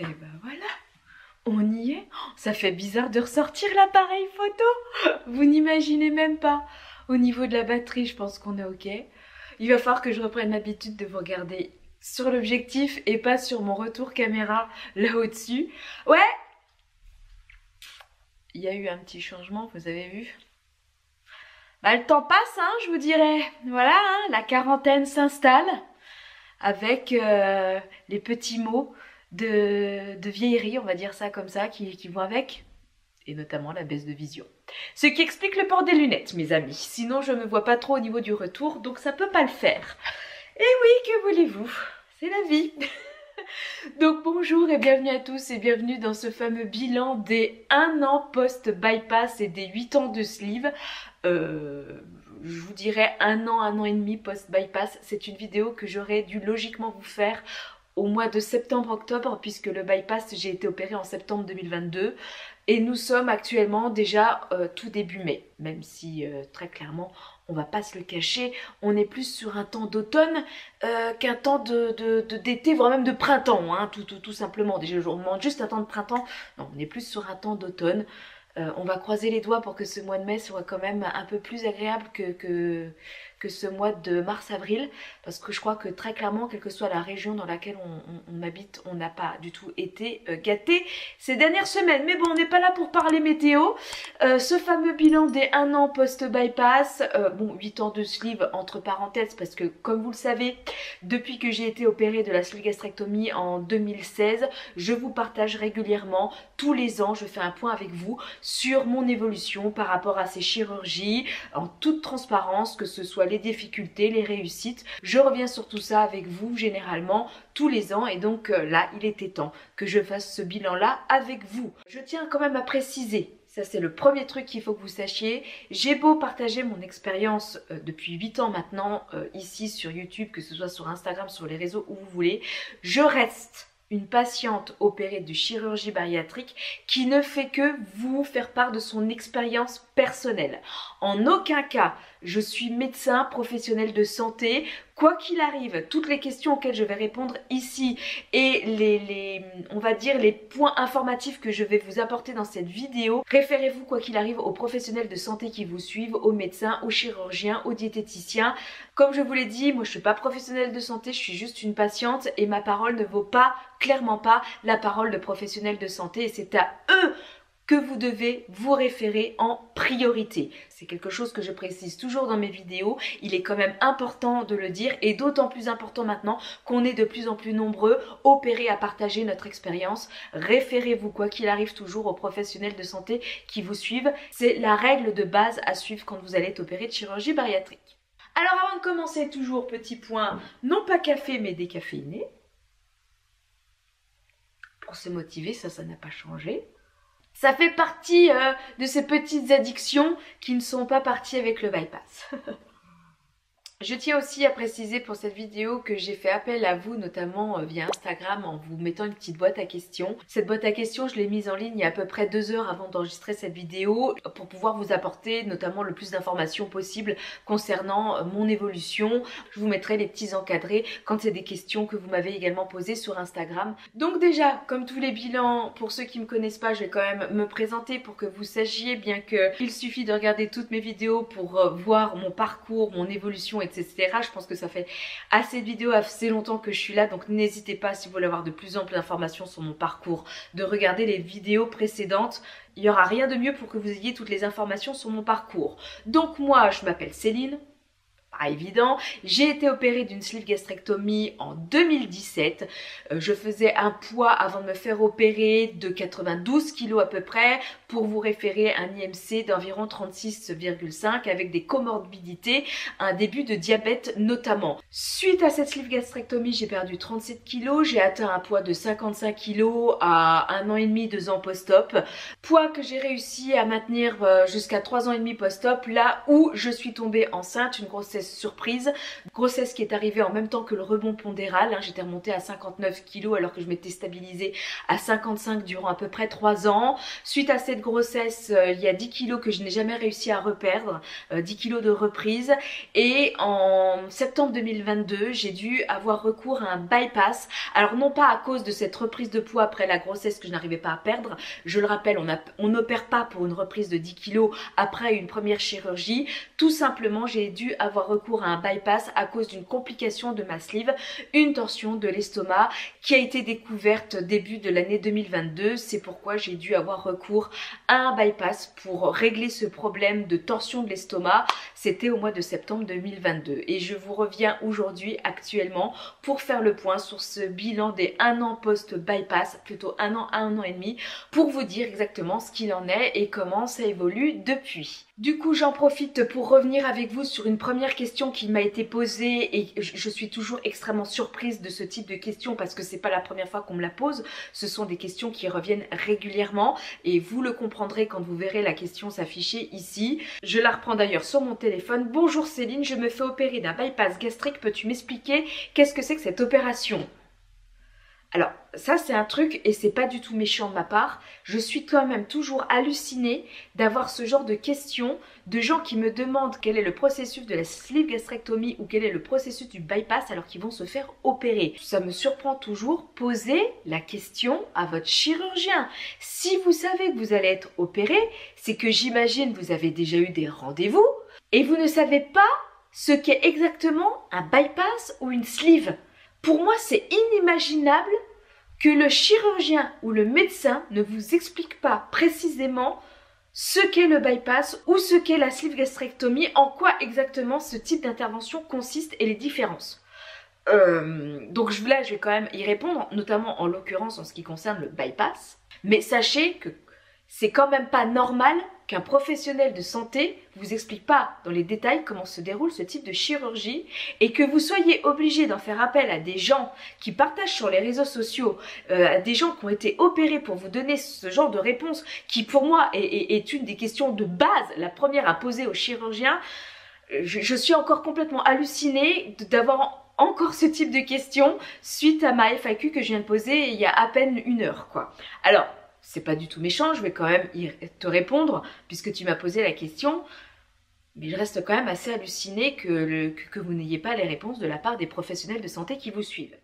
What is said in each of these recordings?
Et ben voilà, on y est. Oh, ça fait bizarre de ressortir l'appareil photo. Vous n'imaginez même pas. Au niveau de la batterie, je pense qu'on est ok. Il va falloir que je reprenne l'habitude de vous regarder sur l'objectif et pas sur mon retour caméra là au-dessus. Ouais, il y a eu un petit changement, vous avez vu. Bah, le temps passe, hein, je vous dirais. Voilà, hein, la quarantaine s'installe avec les petits mots de vieillerie, on va dire ça comme ça, qui vont avec. Et notamment la baisse de vision. Ce qui explique le port des lunettes, mes amis. Sinon, je ne me vois pas trop au niveau du retour, donc ça peut pas le faire. Et oui, que voulez-vous? C'est la vie. Donc bonjour et bienvenue à tous et bienvenue dans ce fameux bilan des 1 an post-bypass et des 8 ans de sleeve. Je vous dirais 1 an et demi post-bypass. C'est une vidéo que j'aurais dû logiquement vous faire au mois de septembre-octobre puisque le bypass, j'ai été opérée en septembre 2022. Et nous sommes actuellement déjà tout début mai, même si très clairement, on va pas se le cacher, on est plus sur un temps d'automne qu'un temps d'été, voire même de printemps, hein, tout simplement. Déjà, on demande juste un temps de printemps, non, on est plus sur un temps d'automne. On va croiser les doigts pour que ce mois de mai soit quand même un peu plus agréable que ce mois de mars-avril, parce que je crois que très clairement, quelle que soit la région dans laquelle on habite, on n'a pas du tout été gâtés ces dernières semaines. Mais bon, on n'est pas là pour parler météo. Ce fameux bilan des 1 an post-bypass, bon, 8 ans de sleeve entre parenthèses, parce que comme vous le savez, depuis que j'ai été opérée de la sleeve gastrectomie en 2016, je vous partage régulièrement, tous les ans, je fais un point avec vous sur mon évolution par rapport à ces chirurgies, en toute transparence, que ce soit les difficultés, les réussites. Je reviens sur tout ça avec vous généralement tous les ans et donc là, il était temps que je fasse ce bilan-là avec vous. Je tiens quand même à préciser, ça c'est le premier truc qu'il faut que vous sachiez, j'ai beau partager mon expérience depuis 8 ans maintenant ici sur YouTube, que ce soit sur Instagram, sur les réseaux où vous voulez, je reste une patiente opérée de chirurgie bariatrique qui ne fait que vous faire part de son expérience personnelle. En aucun cas, je suis médecin professionnel de santé. Quoi qu'il arrive, toutes les questions auxquelles je vais répondre ici et on va dire les points informatifs que je vais vous apporter dans cette vidéo, référez-vous quoi qu'il arrive aux professionnels de santé qui vous suivent, aux médecins, aux chirurgiens, aux diététiciens. Comme je vous l'ai dit, moi je suis pas professionnelle de santé, je suis juste une patiente et ma parole ne vaut pas, clairement pas, la parole de professionnels de santé et c'est à eux que vous devez vous référer en priorité. C'est quelque chose que je précise toujours dans mes vidéos, il est quand même important de le dire et d'autant plus important maintenant qu'on est de plus en plus nombreux opérés à partager notre expérience. Référez-vous quoi qu'il arrive toujours aux professionnels de santé qui vous suivent, c'est la règle de base à suivre quand vous allez être opéré de chirurgie bariatrique. Alors avant de commencer, toujours petit point, non pas café mais décaféiné. Pour se motiver, ça n'a pas changé. Ça fait partie de ces petites addictions qui ne sont pas parties avec le bypass. Je tiens aussi à préciser pour cette vidéo que j'ai fait appel à vous, notamment via Instagram, en vous mettant une petite boîte à questions. Cette boîte à questions, je l'ai mise en ligne il y a à peu près 2 heures avant d'enregistrer cette vidéo pour pouvoir vous apporter notamment le plus d'informations possible concernant mon évolution. Je vous mettrai les petits encadrés quand c'est des questions que vous m'avez également posées sur Instagram. Donc déjà, comme tous les bilans, pour ceux qui ne me connaissent pas, je vais quand même me présenter pour que vous sachiez bien qu'il suffit de regarder toutes mes vidéos pour voir mon parcours, mon évolution, etc. Je pense que ça fait assez de vidéos, assez longtemps que je suis là, donc n'hésitez pas si vous voulez avoir de plus en plus d'informations sur mon parcours, de regarder les vidéos précédentes. Il n'y aura rien de mieux pour que vous ayez toutes les informations sur mon parcours. Donc moi, je m'appelle Céline. Pas évident, j'ai été opérée d'une sleeve gastrectomie en 2017, je faisais un poids avant de me faire opérer de 92 kg à peu près, pour vous référer un IMC d'environ 36,5 avec des comorbidités, un début de diabète notamment. Suite à cette sleeve gastrectomie, j'ai perdu 37 kg, j'ai atteint un poids de 55 kg à 1 an et demi, 2 ans post-op, poids que j'ai réussi à maintenir jusqu'à 3 ans et demi post-op, là où je suis tombée enceinte, une grossesse grossesse surprise, grossesse qui est arrivée en même temps que le rebond pondéral, hein. J'étais remontée à 59 kg alors que je m'étais stabilisée à 55 durant à peu près 3 ans. Suite à cette grossesse, il y a 10 kg que je n'ai jamais réussi à reperdre, 10 kg de reprise, et en septembre 2022, j'ai dû avoir recours à un bypass. Alors non pas à cause de cette reprise de poids après la grossesse que je n'arrivais pas à perdre, je le rappelle, on n'opère pas pour une reprise de 10 kg après une première chirurgie. Tout simplement, j'ai dû avoir recours à un bypass à cause d'une complication de ma sleeve, une torsion de l'estomac qui a été découverte début de l'année 2022. C'est pourquoi j'ai dû avoir recours à un bypass pour régler ce problème de torsion de l'estomac. C'était au mois de septembre 2022 et je vous reviens aujourd'hui actuellement pour faire le point sur ce bilan des 1 an post-bypass, plutôt 1 an et demi, pour vous dire exactement ce qu'il en est et comment ça évolue depuis. Du coup, j'en profite pour revenir avec vous sur une première question qui m'a été posée et je suis toujours extrêmement surprise de ce type de questions parce que c'est pas la première fois qu'on me la pose. Ce sont des questions qui reviennent régulièrement et vous le comprendrez quand vous verrez la question s'afficher ici. Je la reprends d'ailleurs sur mon téléphone. Bonjour Céline, je me fais opérer d'un bypass gastrique. Peux-tu m'expliquer qu'est-ce que c'est que cette opération ? Alors, ça c'est un truc et c'est pas du tout méchant de ma part. Je suis quand même toujours hallucinée d'avoir ce genre de questions de gens qui me demandent quel est le processus de la sleeve gastrectomie ou quel est le processus du bypass alors qu'ils vont se faire opérer. Ça me surprend toujours. Posez la question à votre chirurgien. Si vous savez que vous allez être opéré, c'est que j'imagine vous avez déjà eu des rendez-vous et vous ne savez pas ce qu'est exactement un bypass ou une sleeve. Pour moi, c'est inimaginable que le chirurgien ou le médecin ne vous explique pas précisément ce qu'est le bypass ou ce qu'est la sleeve gastrectomie, en quoi exactement ce type d'intervention consiste et les différences. Donc là, je vais quand même y répondre, notamment en l'occurrence en ce qui concerne le bypass. Mais sachez que c'est quand même pas normal qu'un professionnel de santé vous explique pas dans les détails comment se déroule ce type de chirurgie et que vous soyez obligé d'en faire appel à des gens qui partagent sur les réseaux sociaux, à des gens qui ont été opérés pour vous donner ce genre de réponse qui pour moi est une des questions de base, la première à poser aux chirurgiens. Je suis encore complètement hallucinée d'avoir encore ce type de questions suite à ma FAQ que je viens de poser il y a à peine 1 heure, quoi. Alors, c'est pas du tout méchant, je vais quand même te répondre puisque tu m'as posé la question. Mais je reste quand même assez hallucinée que vous n'ayez pas les réponses de la part des professionnels de santé qui vous suivent.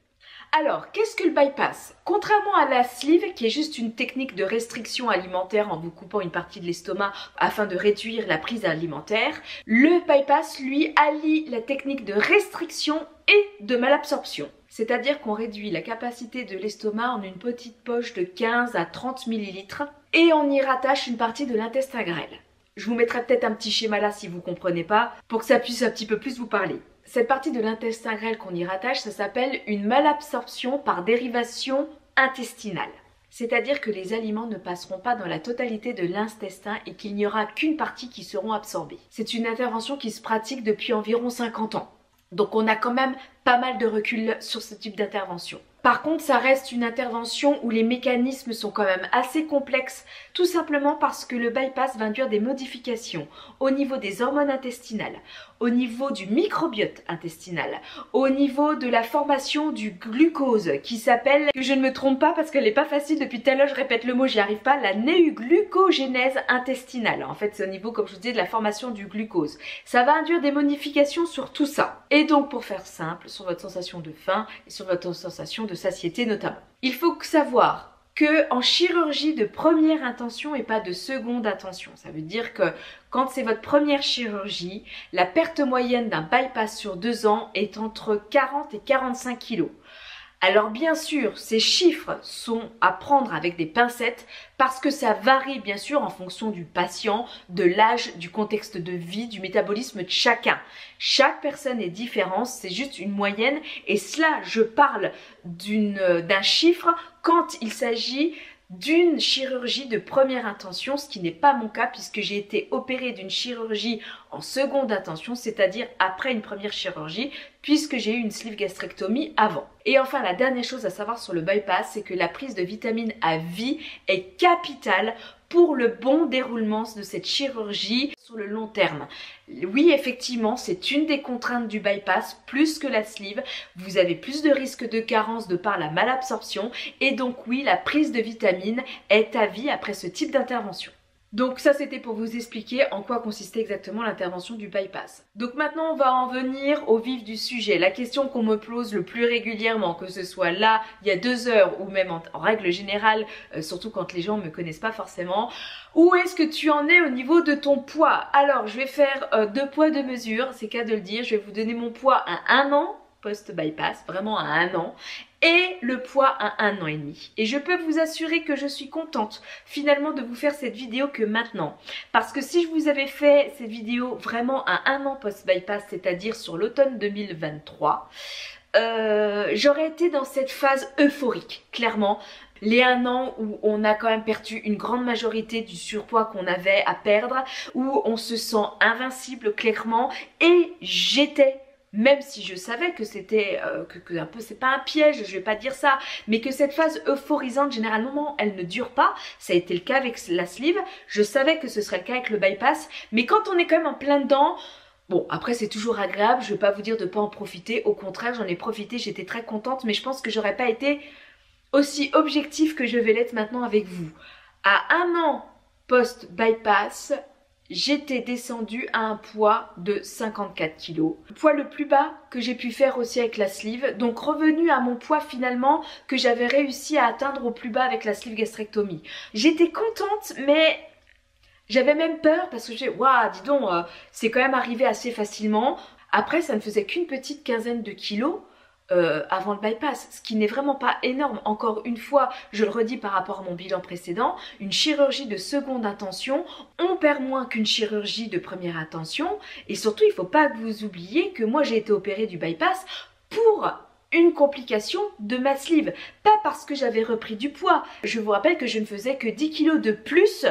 Alors, qu'est-ce que le bypass? Contrairement à la sleeve, qui est juste une technique de restriction alimentaire en vous coupant une partie de l'estomac afin de réduire la prise alimentaire, le bypass, lui, allie la technique de restriction et de malabsorption. C'est-à-dire qu'on réduit la capacité de l'estomac en une petite poche de 15 à 30 ml et on y rattache une partie de l'intestin grêle. Je vous mettrai peut-être un petit schéma là si vous ne comprenez pas, pour que ça puisse un petit peu plus vous parler. Cette partie de l'intestin grêle qu'on y rattache, ça s'appelle une malabsorption par dérivation intestinale. C'est-à-dire que les aliments ne passeront pas dans la totalité de l'intestin et qu'il n'y aura qu'une partie qui seront absorbées. C'est une intervention qui se pratique depuis environ 50 ans. Donc on a quand même pas mal de recul sur ce type d'intervention. Par contre, ça reste une intervention où les mécanismes sont quand même assez complexes, tout simplement parce que le bypass va induire des modifications au niveau des hormones intestinales, au niveau du microbiote intestinal, au niveau de la formation du glucose qui s'appelle, que je ne me trompe pas parce qu'elle n'est pas facile depuis tout à l'heure, je répète le mot, j'y arrive pas, la néuglucogénèse intestinale. En fait, c'est au niveau, comme je vous disais, de la formation du glucose. Ça va induire des modifications sur tout ça. Et donc, pour faire simple, sur votre sensation de faim et sur votre sensation de satiété notamment. Il faut savoir que en chirurgie de première intention et pas de seconde intention. Ça veut dire que quand c'est votre première chirurgie, la perte moyenne d'un bypass sur 2 ans est entre 40 et 45 kg. Alors bien sûr, ces chiffres sont à prendre avec des pincettes parce que ça varie bien sûr en fonction du patient, de l'âge, du contexte de vie, du métabolisme de chacun. Chaque personne est différente, c'est juste une moyenne et cela, je parle d'un chiffre quand il s'agit d'une chirurgie de première intention, ce qui n'est pas mon cas puisque j'ai été opérée d'une chirurgie en seconde intention, c'est-à-dire après une première chirurgie, puisque j'ai eu une sleeve gastrectomie avant. Et enfin, la dernière chose à savoir sur le bypass, c'est que la prise de vitamine à vie est capitale pour le bon déroulement de cette chirurgie. sur le long terme. Oui, effectivement, c'est une des contraintes du bypass, plus que la sleeve. Vous avez plus de risques de carence de par la malabsorption et donc oui, la prise de vitamines est à vie après ce type d'intervention. Donc ça c'était pour vous expliquer en quoi consistait exactement l'intervention du bypass. Donc maintenant on va en venir au vif du sujet. La question qu'on me pose le plus régulièrement, que ce soit là, il y a 2 heures ou même en règle générale, surtout quand les gens ne me connaissent pas forcément, où est-ce que tu en es au niveau de ton poids? Alors je vais faire 2 poids 2 mesures, c'est qu'à de le dire, je vais vous donner mon poids à 1 an post-bypass, vraiment à 1 an, et le poids à 1 an et demi. Et je peux vous assurer que je suis contente finalement de vous faire cette vidéo que maintenant. Parce que si je vous avais fait cette vidéo vraiment à 1 an post-bypass, c'est-à-dire sur l'automne 2023, j'aurais été dans cette phase euphorique, clairement. Les 1 an où on a quand même perdu une grande majorité du surpoids qu'on avait à perdre, où on se sent invincible clairement, et j'étais, même si je savais que c'était un peu, c'est pas un piège, je vais pas dire ça, mais que cette phase euphorisante généralement elle ne dure pas. Ça a été le cas avec la sleeve, je savais que ce serait le cas avec le bypass, mais quand on est quand même en plein dedans, bon après c'est toujours agréable, je vais pas vous dire de pas en profiter, au contraire j'en ai profité, j'étais très contente, mais je pense que j'aurais pas été aussi objective que je vais l'être maintenant avec vous. À 1 an post-bypass, j'étais descendue à un poids de 54 kg. Le poids le plus bas que j'ai pu faire aussi avec la sleeve. Donc revenu à mon poids finalement que j'avais réussi à atteindre au plus bas avec la sleeve gastrectomie. J'étais contente mais j'avais même peur parce que j'ai waouh, dis donc, c'est quand même arrivé assez facilement. Après ça ne faisait qu'une petite quinzaine de kilos. Avant le bypass, ce qui n'est vraiment pas énorme. Encore une fois, je le redis par rapport à mon bilan précédent, une chirurgie de seconde intention, on perd moins qu'une chirurgie de première intention, et surtout il ne faut pas que vous oubliez que moi j'ai été opérée du bypass pour une complication de ma sleeve, pas parce que j'avais repris du poids. Je vous rappelle que je ne faisais que 10 kg de plus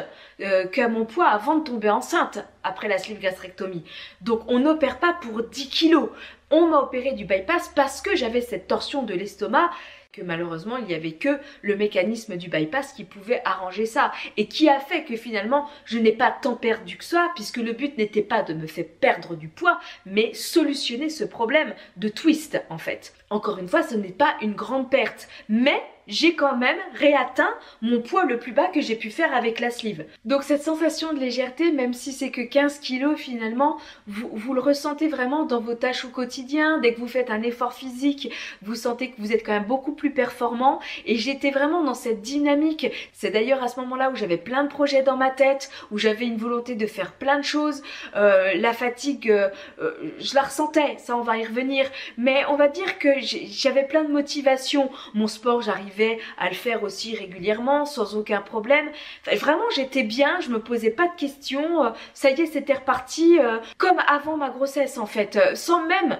qu'à mon poids avant de tomber enceinte après la sleeve gastrectomie. Donc on n'opère pas pour 10 kg. On m'a opéré du bypass parce que j'avais cette torsion de l'estomac, que malheureusement il n'y avait que le mécanisme du bypass qui pouvait arranger ça et qui a fait que finalement je n'ai pas tant perdu que ça, puisque le but n'était pas de me faire perdre du poids mais solutionner ce problème de twist en fait. Encore une fois, ce n'est pas une grande perte, mais j'ai quand même réatteint mon poids le plus bas que j'ai pu faire avec la sleeve. Donc cette sensation de légèreté, même si c'est que 15 kilos finalement, vous le ressentez vraiment dans vos tâches au quotidien. Dès que vous faites un effort physique, vous sentez que vous êtes quand même beaucoup plus performant, et j'étais vraiment dans cette dynamique. C'est d'ailleurs à ce moment-là où j'avais plein de projets dans ma tête, où j'avais une volonté de faire plein de choses. La fatigue, je la ressentais, ça on va y revenir, mais on va dire que j'avais plein de motivation. Mon sport, j'arrivais à le faire aussi régulièrement sans aucun problème. Enfin, vraiment j'étais bien, je me posais pas de questions, ça y est, c'était reparti comme avant ma grossesse en fait, sans même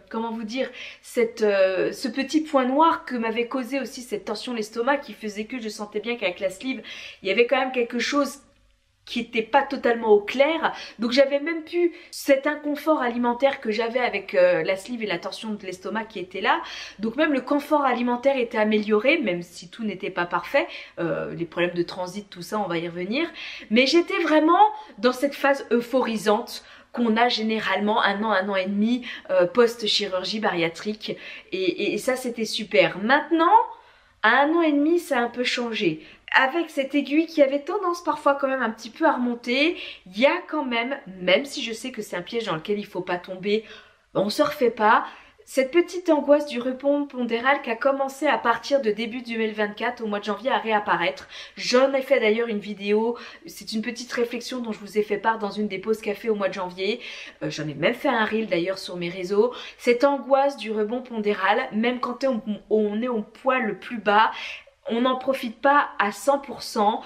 comment vous dire, ce petit point noir que m'avait causé aussi cette tension de l'estomac, qui faisait que je sentais bien qu'avec la sleeve il y avait quand même quelque chose qui n'était pas totalement au clair. Donc j'avais même plus cet inconfort alimentaire que j'avais avec la sleeve et la torsion de l'estomac qui était là. Donc même le confort alimentaire était amélioré, même si tout n'était pas parfait. Les problèmes de transit, tout ça, on va y revenir. Mais j'étais vraiment dans cette phase euphorisante qu'on a généralement 1 an et demi post-chirurgie bariatrique. Et ça, c'était super. Maintenant, à 1 an et demi, ça a un peu changé. Avec cette aiguille qui avait tendance parfois quand même un petit peu à remonter, il y a quand même si je sais que c'est un piège dans lequel il ne faut pas tomber, on ne se refait pas, cette petite angoisse du rebond pondéral qui a commencé à partir de début 2024 au mois de janvier à réapparaître. J'en ai fait d'ailleurs une vidéo, c'est une petite réflexion dont je vous ai fait part dans une des pauses café au mois de janvier. J'en ai même fait un reel d'ailleurs sur mes réseaux. Cette angoisse du rebond pondéral, même quand on est au poids le plus bas, on n'en profite pas à 100%.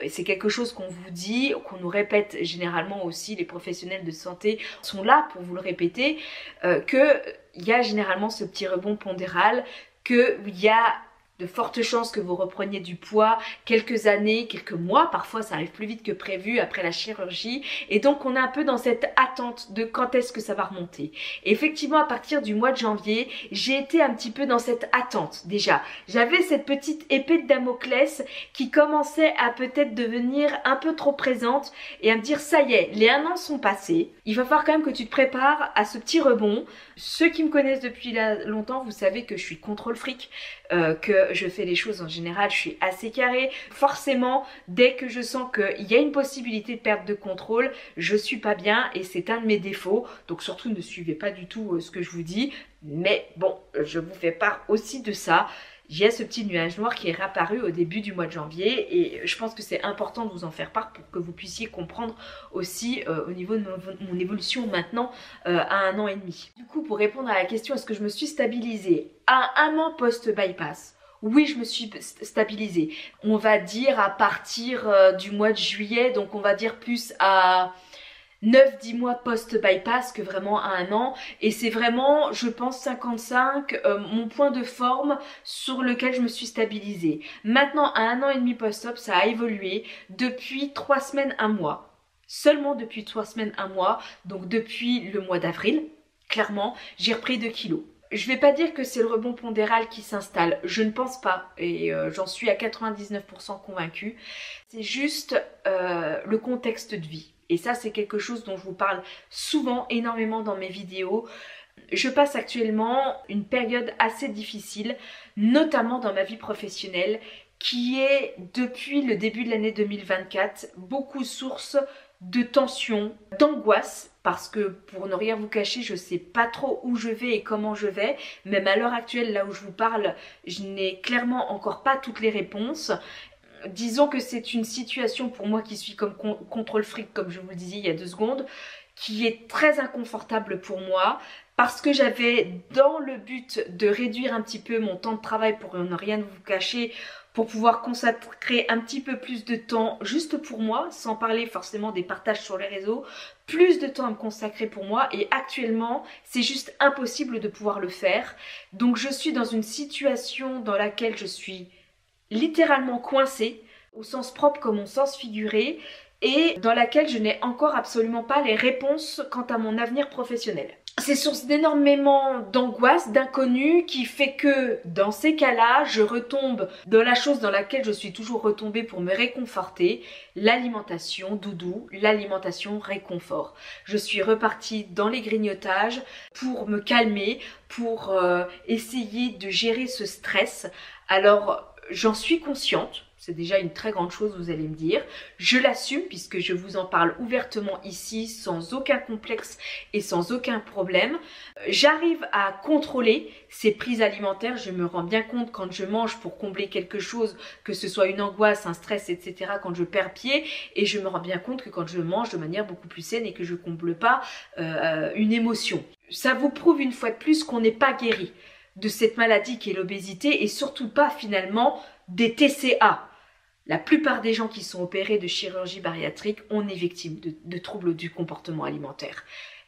C'est quelque chose qu'on vous dit, qu'on nous répète généralement aussi, les professionnels de santé sont là pour vous le répéter, qu'il y a généralement ce petit rebond pondéral, qu'il y a de fortes chances que vous repreniez du poids quelques années, quelques mois, parfois ça arrive plus vite que prévu après la chirurgie, et donc on est un peu dans cette attente de quand est-ce que ça va remonter. Et effectivement, à partir du mois de janvier, j'ai été un petit peu dans cette attente déjà. J'avais cette petite épée de Damoclès qui commençait à peut-être devenir un peu trop présente et à me dire ça y est, les 1 an sont passés, il va falloir quand même que tu te prépares à ce petit rebond. Ceux qui me connaissent depuis longtemps, vous savez que je suis contrôle fric, que je fais les choses en général, je suis assez carrée. Forcément, dès que je sens qu'il y a une possibilité de perte de contrôle, je suis pas bien et c'est un de mes défauts. Donc surtout ne suivez pas du tout ce que je vous dis. Mais bon, je vous fais part aussi de ça. Il y a ce petit nuage noir qui est réapparu au début du mois de janvier et je pense que c'est important de vous en faire part pour que vous puissiez comprendre aussi au niveau de mon évolution maintenant à 1 an et demi. Du coup, pour répondre à la question, est-ce que je me suis stabilisée à 1 an post-bypass? Oui, je me suis stabilisée. On va dire à partir du mois de juillet, donc on va dire plus à 9-10 mois post-bypass que vraiment à 1 an. Et c'est vraiment, je pense, 55, mon point de forme sur lequel je me suis stabilisée. Maintenant, à 1 an et demi post-op, ça a évolué depuis 3 semaines, 1 mois. Seulement depuis 3 semaines, 1 mois. Donc depuis le mois d'avril, clairement, j'ai repris 2 kilos. Je vais pas dire que c'est le rebond pondéral qui s'installe, je ne pense pas et j'en suis à 99% convaincue. C'est juste le contexte de vie. Et ça, c'est quelque chose dont je vous parle souvent, énormément dans mes vidéos. Je passe actuellement une période assez difficile, notamment dans ma vie professionnelle, qui est, depuis le début de l'année 2024, beaucoup source de tension, d'angoisse, parce que pour ne rien vous cacher, je ne sais pas trop où je vais et comment je vais. Même à l'heure actuelle, là où je vous parle, je n'ai clairement encore pas toutes les réponses. Disons que c'est une situation pour moi qui suis comme contrôle fric, comme je vous le disais il y a 2 secondes, qui est très inconfortable pour moi parce que j'avais dans le but de réduire un petit peu mon temps de travail pour ne rien vous cacher, pour pouvoir consacrer un petit peu plus de temps juste pour moi, sans parler forcément des partages sur les réseaux, plus de temps à me consacrer pour moi et actuellement c'est juste impossible de pouvoir le faire. Donc je suis dans une situation dans laquelle je suis littéralement coincée, au sens propre comme au sens figuré, et dans laquelle je n'ai encore absolument pas les réponses quant à mon avenir professionnel. C'est source d'énormément d'angoisse, d'inconnu, qui fait que dans ces cas-là, je retombe dans la chose dans laquelle je suis toujours retombée pour me réconforter, l'alimentation doudou, l'alimentation réconfort. Je suis repartie dans les grignotages pour me calmer, pour essayer de gérer ce stress. Alors, j'en suis consciente, c'est déjà une très grande chose, vous allez me dire. Je l'assume puisque je vous en parle ouvertement ici, sans aucun complexe et sans aucun problème. J'arrive à contrôler ces prises alimentaires. Je me rends bien compte quand je mange pour combler quelque chose, que ce soit une angoisse, un stress, etc., quand je perds pied. Et je me rends bien compte que quand je mange de manière beaucoup plus saine et que je ne comble pas une émotion. Ça vous prouve une fois de plus qu'on n'est pas guéri de cette maladie qui est l'obésité et surtout pas finalement des TCA. La plupart des gens qui sont opérés de chirurgie bariatrique, on est victime de troubles du comportement alimentaire.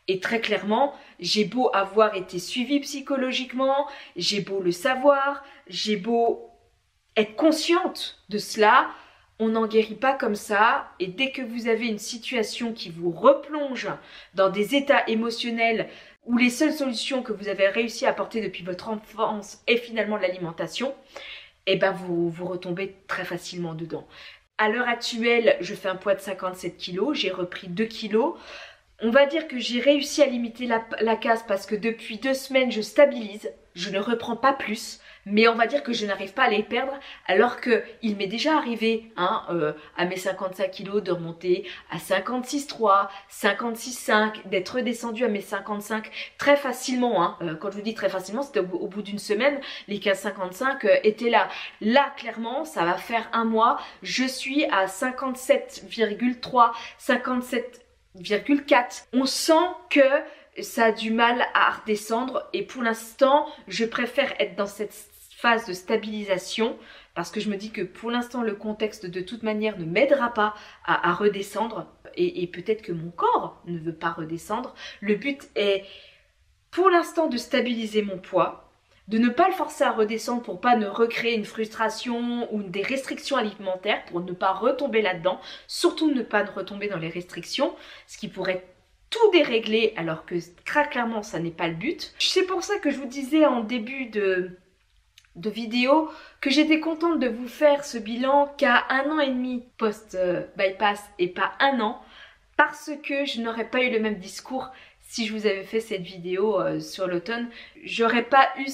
Et très clairement, j'ai beau avoir été suivie psychologiquement, j'ai beau le savoir, j'ai beau être consciente de cela, on n'en guérit pas comme ça. Et dès que vous avez une situation qui vous replonge dans des états émotionnels où les seules solutions que vous avez réussi à apporter depuis votre enfance est finalement l'alimentation, et ben vous retombez très facilement dedans. À l'heure actuelle, je fais un poids de 57 kg, j'ai repris 2 kg. On va dire que j'ai réussi à limiter la casse parce que depuis 2 semaines, je stabilise, je ne reprends pas plus. Mais on va dire que je n'arrive pas à les perdre alors qu'il m'est déjà arrivé à mes 55 kilos de remonter à 56,3, 56,5, d'être redescendu à mes 55 très facilement. Quand je vous dis très facilement, c'était au bout d'une semaine, les 15,55 étaient là. Là, clairement, ça va faire 1 mois, je suis à 57,3, 57,4. On sent que ça a du mal à redescendre et pour l'instant, je préfère être dans cette phase de stabilisation parce que je me dis que pour l'instant, le contexte de toute manière ne m'aidera pas à redescendre et peut-être que mon corps ne veut pas redescendre. Le but est pour l'instant de stabiliser mon poids, de ne pas le forcer à redescendre pour pas ne recréer une frustration ou des restrictions alimentaires, pour ne pas retomber là-dedans, surtout ne pas retomber dans les restrictions, ce qui pourrait tout dérégler alors que très clairement ça n'est pas le but. C'est pour ça que je vous disais en début de vidéo que j'étais contente de vous faire ce bilan qu'à 1 an et demi post-bypass et pas 1 an, parce que je n'aurais pas eu le même discours si je vous avais fait cette vidéo sur l'automne. J'aurais pas eu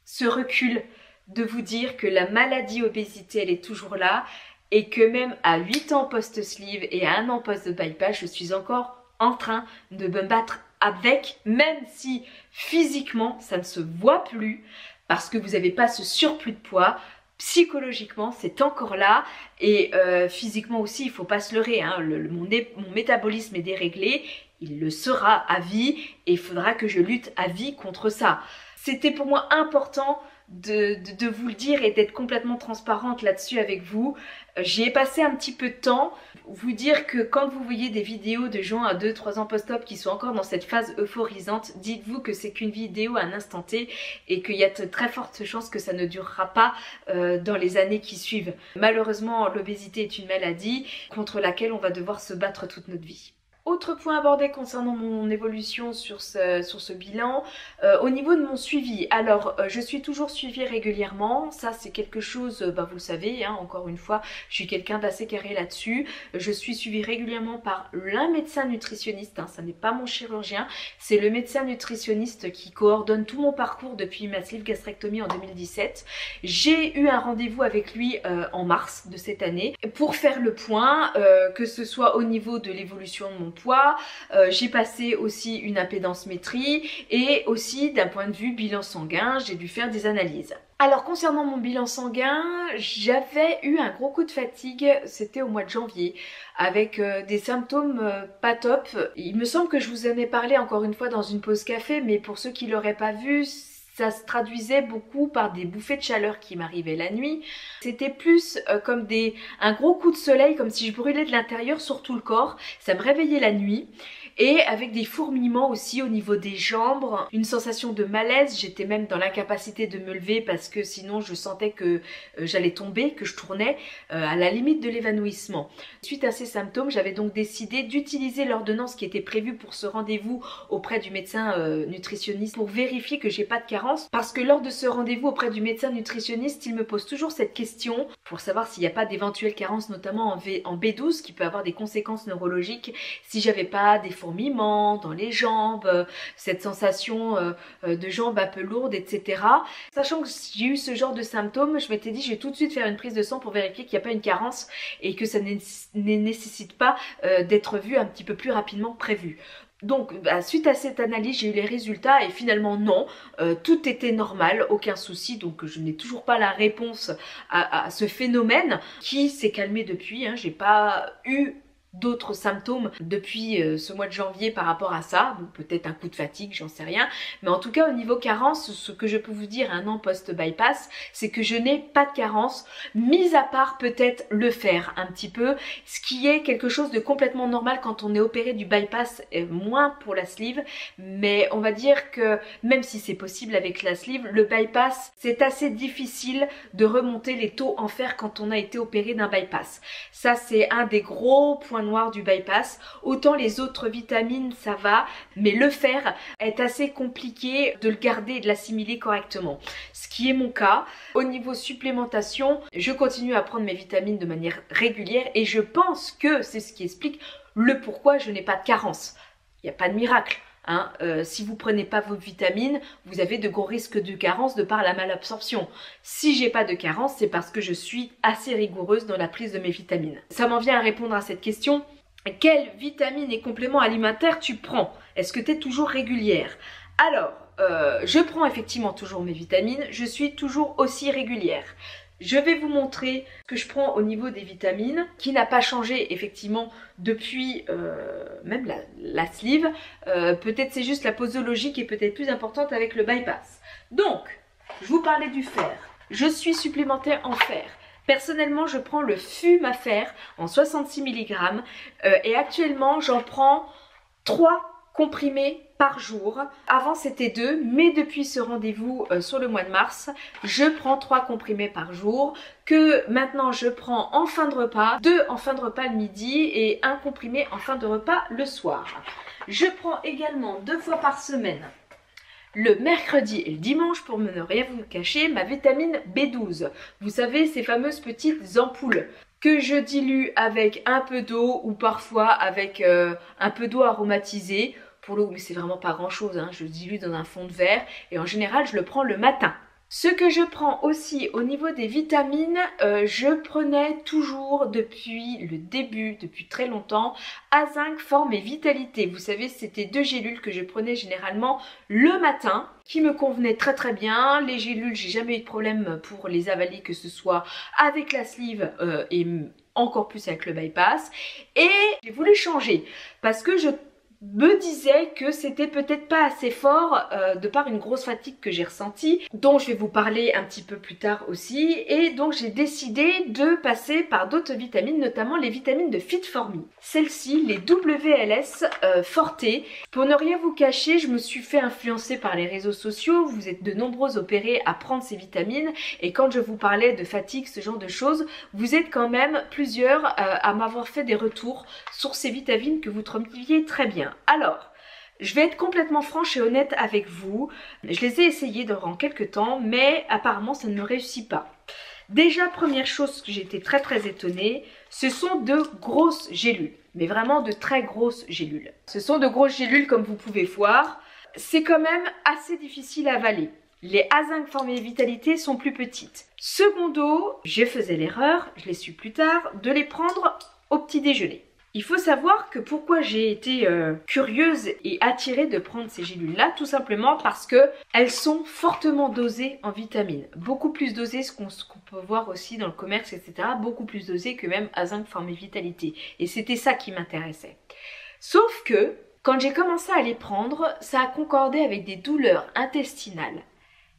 ce recul de vous dire que la maladie obésité elle est toujours là et que même à 8 ans post-sleeve et à 1 an post-bypass, je suis encore en train de me battre avec, même si physiquement ça ne se voit plus parce que vous n'avez pas ce surplus de poids. Psychologiquement c'est encore là et physiquement aussi, il ne faut pas se leurrer, hein. Mon métabolisme est déréglé, il le sera à vie et il faudra que je lutte à vie contre ça. C'était pour moi important de vous le dire et d'être complètement transparente là-dessus avec vous. J'y ai passé un petit peu de temps. Vous dire que quand vous voyez des vidéos de gens à 2-3 ans post-op qui sont encore dans cette phase euphorisante, dites-vous que c'est qu'une vidéo à un instant T et qu'il y a de très fortes chances que ça ne durera pas dans les années qui suivent. Malheureusement, l'obésité est une maladie contre laquelle on va devoir se battre toute notre vie. Autre point abordé concernant mon évolution sur ce bilan, au niveau de mon suivi. Alors, je suis toujours suivie régulièrement, ça c'est quelque chose, vous le savez, hein, encore une fois, je suis quelqu'un d'assez carré là-dessus. Je suis suivie régulièrement par un médecin nutritionniste, hein, ça n'est pas mon chirurgien, c'est le médecin nutritionniste qui coordonne tout mon parcours depuis ma sleeve gastrectomie en 2017. J'ai eu un rendez-vous avec lui en mars de cette année pour faire le point, que ce soit au niveau de l'évolution de mon poids, j'ai passé aussi une impédance-métrie et aussi d'un point de vue bilan sanguin, j'ai dû faire des analyses. Alors concernant mon bilan sanguin, j'avais eu un gros coup de fatigue, c'était au mois de janvier, avec des symptômes pas top. Il me semble que je vous en ai parlé encore une fois dans une pause café, mais pour ceux qui l'auraient pas vu, ça se traduisait beaucoup par des bouffées de chaleur qui m'arrivaient la nuit. C'était plus comme un gros coup de soleil, comme si je brûlais de l'intérieur sur tout le corps. Ça me réveillait la nuit. Et avec des fourmillements aussi au niveau des jambes, une sensation de malaise, j'étais même dans l'incapacité de me lever parce que sinon je sentais que j'allais tomber, que je tournais à la limite de l'évanouissement. Suite à ces symptômes, j'avais donc décidé d'utiliser l'ordonnance qui était prévue pour ce rendez-vous auprès du médecin nutritionniste pour vérifier que j'ai pas de carence, parce que lors de ce rendez-vous auprès du médecin nutritionniste, il me pose toujours cette question pour savoir s'il n'y a pas d'éventuelles carences, notamment en B12 qui peut avoir des conséquences neurologiques si j'avais pas des fourmillements dans les jambes, cette sensation de jambes un peu lourdes, etc. Sachant que j'ai eu ce genre de symptômes, je m'étais dit je vais tout de suite faire une prise de sang pour vérifier qu'il n'y a pas une carence et que ça ne nécessite pas d'être vu un petit peu plus rapidement que prévu. Donc suite à cette analyse, j'ai eu les résultats et finalement non, tout était normal, aucun souci, donc je n'ai toujours pas la réponse à ce phénomène qui s'est calmé depuis, hein. J'ai pas eu d'autres symptômes depuis ce mois de janvier par rapport à ça, donc peut-être un coup de fatigue, j'en sais rien, mais en tout cas au niveau carence, ce que je peux vous dire 1 an post-bypass, c'est que je n'ai pas de carence, mis à part peut-être le fer un petit peu, ce qui est quelque chose de complètement normal quand on est opéré du bypass, moins pour la sleeve, mais on va dire que même si c'est possible avec la sleeve, le bypass, c'est assez difficile de remonter les taux en fer quand on a été opéré d'un bypass. Ça c'est un des gros points noirs du bypass. Autant les autres vitamines ça va, mais le fer est assez compliqué de le garder et de l'assimiler correctement, ce qui est mon cas. Au niveau supplémentation, je continue à prendre mes vitamines de manière régulière et je pense que c'est ce qui explique le pourquoi je n'ai pas de carence. Il n'y a pas de miracle, hein. Si vous prenez pas vos vitamines, vous avez de gros risques de carence de par la malabsorption. Si j'ai pas de carence, c'est parce que je suis assez rigoureuse dans la prise de mes vitamines. Ça m'en vient à répondre à cette question. Quelles vitamines et compléments alimentaires tu prends? Est-ce que tu es toujours régulière? Alors, je prends effectivement toujours mes vitamines, je suis toujours aussi régulière. Je vais vous montrer ce que je prends au niveau des vitamines, qui n'a pas changé effectivement depuis même la sleeve. Peut-être c'est juste la posologie qui est peut-être plus importante avec le bypass. Donc, je vous parlais du fer. Je suis supplémentaire en fer. Personnellement, je prends le Fumafer en 66 mg et actuellement, j'en prends 3 comprimés par jour. Avant c'était 2, mais depuis ce rendez-vous sur le mois de mars, je prends 3 comprimés par jour, que maintenant je prends en fin de repas, 2 en fin de repas le midi et 1 comprimé en fin de repas le soir. Je prends également 2 fois par semaine, le mercredi et le dimanche, pour ne rien vous cacher, ma vitamine B12. Vous savez, ces fameuses petites ampoules que je dilue avec un peu d'eau ou parfois avec un peu d'eau aromatisée. Pour l'eau, mais c'est vraiment pas grand chose, hein. Je le dilue dans un fond de verre et en général je le prends le matin. Ce que je prends aussi au niveau des vitamines, je prenais toujours depuis le début, depuis très longtemps, A5 Forme et Vitalité. Vous savez, c'était 2 gélules que je prenais généralement le matin, qui me convenaient très très bien. Les gélules, j'ai jamais eu de problème pour les avaler, que ce soit avec la sleeve et encore plus avec le bypass. Et j'ai voulu changer parce que je me disais que c'était peut-être pas assez fort de par une grosse fatigue que j'ai ressentie, dont je vais vous parler un petit peu plus tard aussi, et donc j'ai décidé de passer par d'autres vitamines, notamment les vitamines de Fit For Me. Celles-ci, les WLS Forte. Pour ne rien vous cacher, je me suis fait influencer par les réseaux sociaux, vous êtes de nombreux opérés à prendre ces vitamines, et quand je vous parlais de fatigue, ce genre de choses, vous êtes quand même plusieurs à m'avoir fait des retours sur ces vitamines que vous trouviez très bien. Alors, je vais être complètement franche et honnête avec vous. Je les ai essayées durant quelques temps, mais apparemment ça ne me réussit pas. Déjà, première chose que j'étais très très étonnée, ce sont de grosses gélules. Mais vraiment de très grosses gélules. Ce sont de grosses gélules comme vous pouvez voir. C'est quand même assez difficile à avaler. Les A5 Forme et Vitalité sont plus petites. Secondo, je faisais l'erreur, je l'ai su plus tard, de les prendre au petit déjeuner. Il faut savoir que pourquoi j'ai été curieuse et attirée de prendre ces gélules-là, tout simplement parce que elles sont fortement dosées en vitamines. Beaucoup plus dosées, ce qu'on peut voir aussi dans le commerce, etc. Beaucoup plus dosées que même A5 Forme et Vitalité. Et c'était ça qui m'intéressait. Sauf que, quand j'ai commencé à les prendre, ça a concordé avec des douleurs intestinales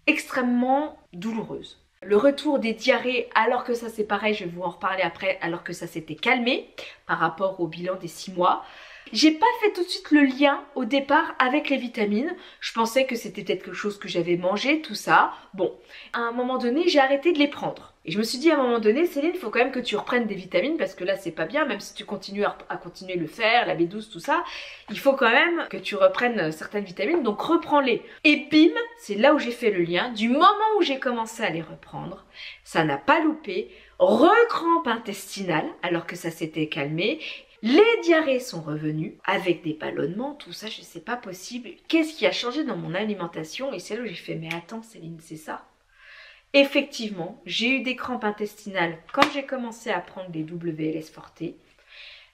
extrêmement douloureuses. Le retour des diarrhées, alors que ça c'est pareil, je vais vous en reparler après, alors que ça s'était calmé par rapport au bilan des 6 mois. J'ai pas fait tout de suite le lien au départ avec les vitamines. Je pensais que c'était peut-être quelque chose que j'avais mangé, tout ça. Bon, à un moment donné, j'ai arrêté de les prendre. Et je me suis dit à un moment donné, Céline, il faut quand même que tu reprennes des vitamines parce que là, c'est pas bien, même si tu continues à continuer le fer, la B12, tout ça. Il faut quand même que tu reprennes certaines vitamines, donc reprends-les. Et bim, c'est là où j'ai fait le lien. Du moment où j'ai commencé à les reprendre, ça n'a pas loupé. Recrampe intestinale, alors que ça s'était calmé. Les diarrhées sont revenues avec des ballonnements, tout ça, je sais pas possible. Qu'est-ce qui a changé dans mon alimentation? Et c'est là où j'ai fait, mais attends Céline, c'est ça? Effectivement, j'ai eu des crampes intestinales quand j'ai commencé à prendre des WLS Forte.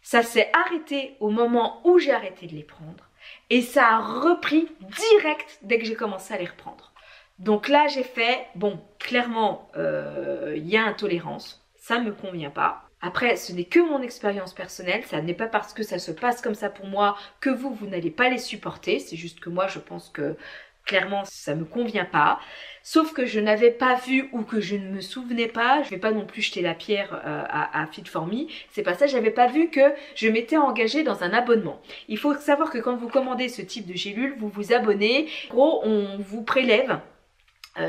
Ça s'est arrêté au moment où j'ai arrêté de les prendre. Et ça a repris direct dès que j'ai commencé à les reprendre. Donc là, j'ai fait, bon, clairement, il y a intolérance, ça me convient pas. Après, ce n'est que mon expérience personnelle, ça n'est pas parce que ça se passe comme ça pour moi que vous n'allez pas les supporter. C'est juste que moi, je pense que clairement, ça me convient pas. Sauf que je n'avais pas vu ou que je ne me souvenais pas, je vais pas non plus jeter la pierre à Fit For Me, c'est pas ça, j'avais pas vu que je m'étais engagée dans un abonnement. Il faut savoir que quand vous commandez ce type de gélule, vous vous abonnez, en gros, on vous prélève.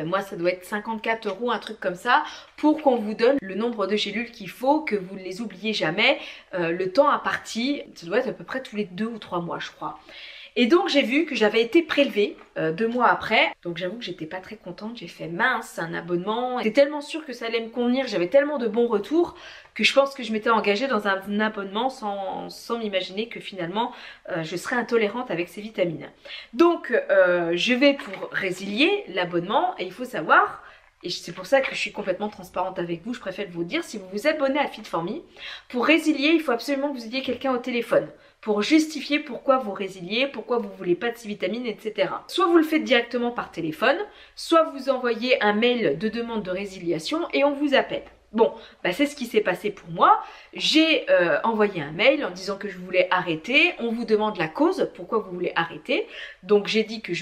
Moi ça doit être 54 €, un truc comme ça, pour qu'on vous donne le nombre de gélules qu'il faut, que vous ne les oubliez jamais. Le temps imparti, ça doit être à peu près tous les 2 ou 3 mois je crois. Et donc j'ai vu que j'avais été prélevée 2 mois après, donc j'avoue que j'étais pas très contente, j'ai fait mince, c'est un abonnement. J'étais tellement sûre que ça allait me convenir, j'avais tellement de bons retours que je pense que je m'étais engagée dans un abonnement sans m'imaginer que finalement je serais intolérante avec ces vitamines. Donc je vais pour résilier l'abonnement et il faut savoir, et c'est pour ça que je suis complètement transparente avec vous, je préfère vous dire, si vous vous abonnez à Fit For Me, pour résilier, il faut absolument que vous ayez quelqu'un au téléphone pour justifier pourquoi vous résiliez, pourquoi vous voulez pas de ces vitamines, etc. Soit vous le faites directement par téléphone, soit vous envoyez un mail de demande de résiliation et on vous appelle. Bon, bah c'est ce qui s'est passé pour moi. J'ai envoyé un mail en disant que je voulais arrêter. On vous demande la cause, pourquoi vous voulez arrêter. Donc j'ai dit que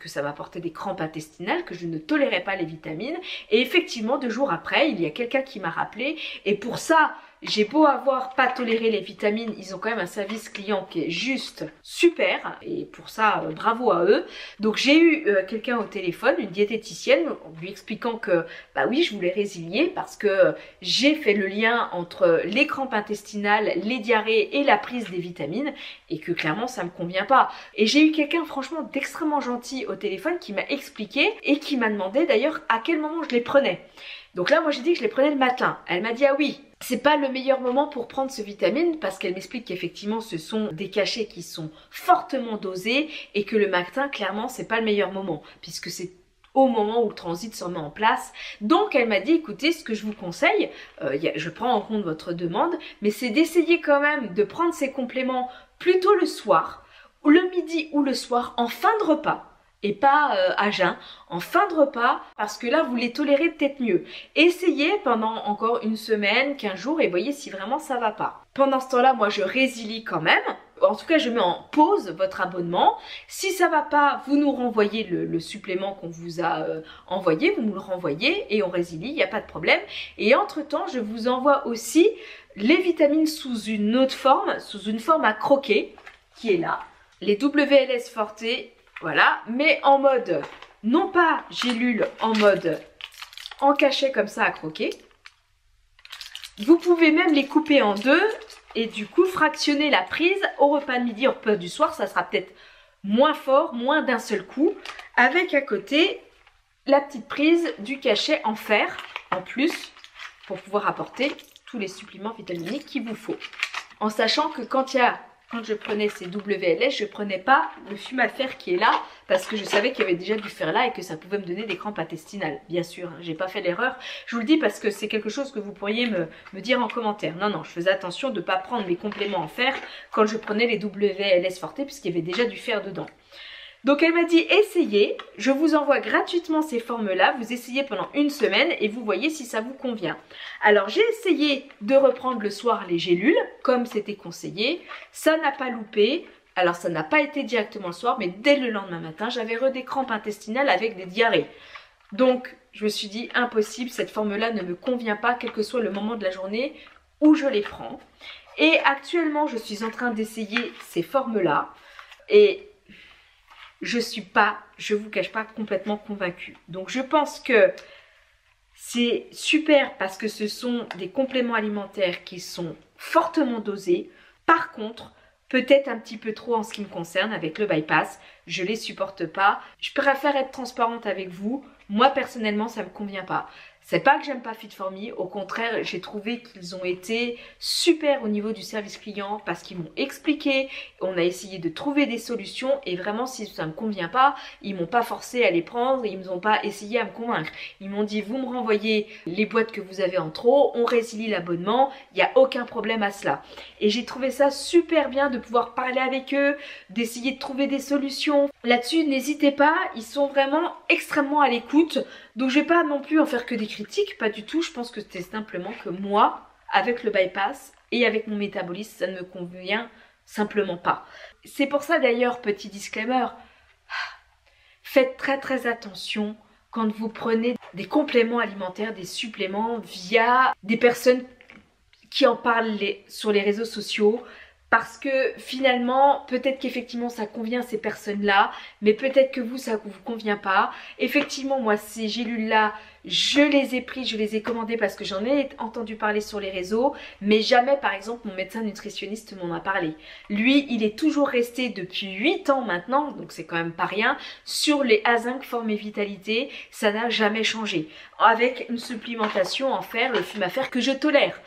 ça m'apportait des crampes intestinales, que je ne tolérais pas les vitamines. Et effectivement, 2 jours après, il y a quelqu'un qui m'a rappelé. Et pour ça, j'ai beau avoir pas toléré les vitamines, ils ont quand même un service client qui est juste super et pour ça bravo à eux. Donc j'ai eu quelqu'un au téléphone, une diététicienne, en lui expliquant que bah oui, je voulais résilier parce que j'ai fait le lien entre les crampes intestinales, les diarrhées et la prise des vitamines et que clairement ça me convient pas. Et j'ai eu quelqu'un franchement d'extrêmement gentil au téléphone qui m'a expliqué et qui m'a demandé d'ailleurs à quel moment je les prenais. Donc là, moi j'ai dit que je les prenais le matin. Elle m'a dit ah oui, c'est pas le meilleur moment pour prendre ce vitamine parce qu'elle m'explique qu'effectivement ce sont des cachets qui sont fortement dosés et que le matin, clairement, c'est pas le meilleur moment puisque c'est au moment où le transit se remet en place. Donc elle m'a dit écoutez, ce que je vous conseille, je prends en compte votre demande, mais c'est d'essayer quand même de prendre ces compléments plutôt le soir, le midi ou le soir en fin de repas. Et pas à jeun, en fin de repas, parce que là, vous les tolérez peut-être mieux. Essayez pendant encore une semaine, 15 jours, et voyez si vraiment ça va pas. Pendant ce temps-là, moi, je résilie quand même. En tout cas, je mets en pause votre abonnement. Si ça va pas, vous nous renvoyez le supplément qu'on vous a envoyé, vous nous le renvoyez et on résilie, il n'y a pas de problème. Et entre-temps, je vous envoie aussi les vitamines sous une autre forme, sous une forme à croquer, qui est là. Les WLS Forte. Voilà, mais en mode, non pas gélule, en mode en cachet comme ça à croquer. Vous pouvez même les couper en deux et du coup fractionner la prise au repas de midi, au repas du soir. Ça sera peut-être moins fort, moins d'un seul coup. Avec à côté la petite prise du cachet en fer en plus pour pouvoir apporter tous les suppléments vitaminiques qu'il vous faut. En sachant que quand je prenais ces WLS, je prenais pas le Fumafer qui est là parce que je savais qu'il y avait déjà du fer là et que ça pouvait me donner des crampes intestinales. Bien sûr, hein, j'ai pas fait l'erreur. Je vous le dis parce que c'est quelque chose que vous pourriez me dire en commentaire. Non, je faisais attention de ne pas prendre mes compléments en fer quand je prenais les WLS Forte puisqu'il y avait déjà du fer dedans. Donc elle m'a dit essayez, je vous envoie gratuitement ces formes-là, vous essayez pendant une semaine et vous voyez si ça vous convient. Alors j'ai essayé de reprendre le soir les gélules, comme c'était conseillé, ça n'a pas loupé, alors ça n'a pas été directement le soir, mais dès le lendemain matin, j'avais des crampes intestinales avec des diarrhées. Donc je me suis dit impossible, cette forme-là ne me convient pas, quel que soit le moment de la journée où je les prends. Et actuellement, je suis en train d'essayer ces formes-là et je suis pas, je vous cache pas, complètement convaincue. Donc je pense que c'est super parce que ce sont des compléments alimentaires qui sont fortement dosés. Par contre, peut-être un petit peu trop en ce qui me concerne avec le bypass. Je les supporte pas. Je préfère être transparente avec vous. Moi personnellement, ça me convient pas. C'est pas que j'aime pas Fit4Me, au contraire, j'ai trouvé qu'ils ont été super au niveau du service client parce qu'ils m'ont expliqué, on a essayé de trouver des solutions et vraiment si ça me convient pas, ils m'ont pas forcé à les prendre, ils m'ont pas essayé à me convaincre. Ils m'ont dit vous me renvoyez les boîtes que vous avez en trop, on résilie l'abonnement, il n'y a aucun problème à cela. Et j'ai trouvé ça super bien de pouvoir parler avec eux, d'essayer de trouver des solutions. Là-dessus, n'hésitez pas, ils sont vraiment extrêmement à l'écoute. Donc je vais pas non plus en faire que des critiques, pas du tout. Je pense que c'était simplement que moi, avec le bypass et avec mon métabolisme, ça ne me convient simplement pas. C'est pour ça d'ailleurs, petit disclaimer, faites très attention quand vous prenez des compléments alimentaires, des suppléments via des personnes qui en parlent sur les réseaux sociaux. Parce que finalement, peut-être qu'effectivement ça convient à ces personnes-là, mais peut-être que vous, ça ne vous convient pas. Effectivement, moi, ces gélules-là, je les ai prises, je les ai commandées parce que j'en ai entendu parler sur les réseaux, mais jamais, par exemple, mon médecin nutritionniste m'en a parlé. Lui, il est toujours resté depuis 8 ans maintenant, donc c'est quand même pas rien, sur les A5 Forme et Vitalité, ça n'a jamais changé. Avec une supplémentation en fer, le Fumafer, que je tolère.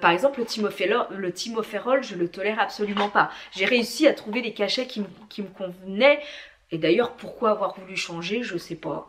Par exemple, le Thymopherol, je le tolère absolument pas. J'ai réussi à trouver les cachets qui me convenaient. Et d'ailleurs, pourquoi avoir voulu changer, je sais pas.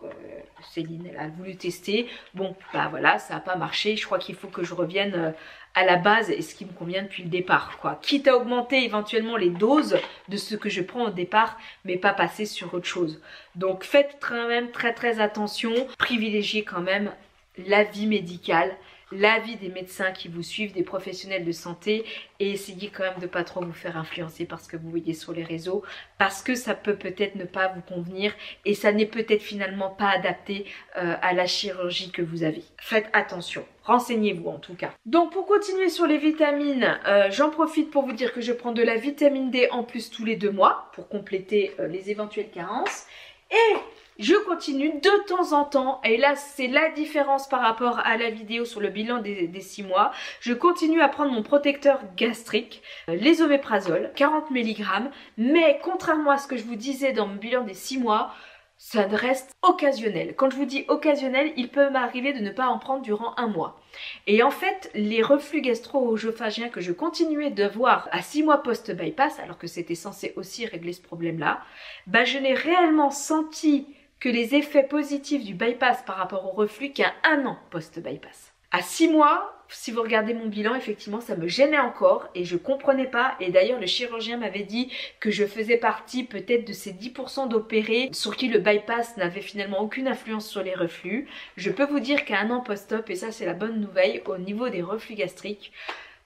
Céline, elle a voulu tester. Bon, bah voilà, ça n'a pas marché. Je crois qu'il faut que je revienne à la base et ce qui me convient depuis le départ, quoi. Quitte à augmenter éventuellement les doses de ce que je prends au départ, mais pas passer sur autre chose. Donc faites quand même très attention. Privilégiez quand même l'avis médical, l'avis des médecins qui vous suivent, des professionnels de santé, et essayez quand même de pas trop vous faire influencer par ce que vous voyez sur les réseaux, parce que ça peut peut-être ne pas vous convenir et ça n'est peut-être finalement pas adapté à la chirurgie que vous avez. Faites attention, renseignez-vous en tout cas. Donc pour continuer sur les vitamines, j'en profite pour vous dire que je prends de la vitamine D en plus tous les 2 mois pour compléter les éventuelles carences. Et je continue de temps en temps, et là c'est la différence par rapport à la vidéo sur le bilan des 6 mois, je continue à prendre mon protecteur gastrique, les oméprazole, 40 mg, mais contrairement à ce que je vous disais dans mon bilan des 6 mois, ça reste occasionnel. Quand je vous dis occasionnel, il peut m'arriver de ne pas en prendre durant 1 mois. Et en fait, les reflux gastro-œsophagiens que je continuais de voir à 6 mois post-bypass, alors que c'était censé aussi régler ce problème-là, bah je n'ai réellement senti que les effets positifs du bypass par rapport au reflux qu'à 1 an post-bypass. À 6 mois, si vous regardez mon bilan, effectivement, ça me gênait encore et je comprenais pas. Et d'ailleurs, le chirurgien m'avait dit que je faisais partie peut-être de ces 10% d'opérés sur qui le bypass n'avait finalement aucune influence sur les reflux. Je peux vous dire qu'à 1 an post-op, et ça c'est la bonne nouvelle, au niveau des reflux gastriques,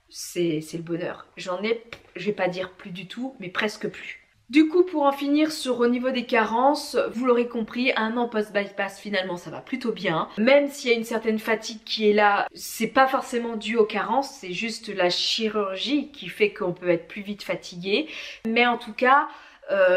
c'est le bonheur. J'en ai, je vais pas dire plus du tout, mais presque plus. Du coup, pour en finir sur au niveau des carences, vous l'aurez compris, 1 an post-bypass, finalement, ça va plutôt bien. Même s'il y a une certaine fatigue qui est là, c'est pas forcément dû aux carences, c'est juste la chirurgie qui fait qu'on peut être plus vite fatigué. Mais en tout cas,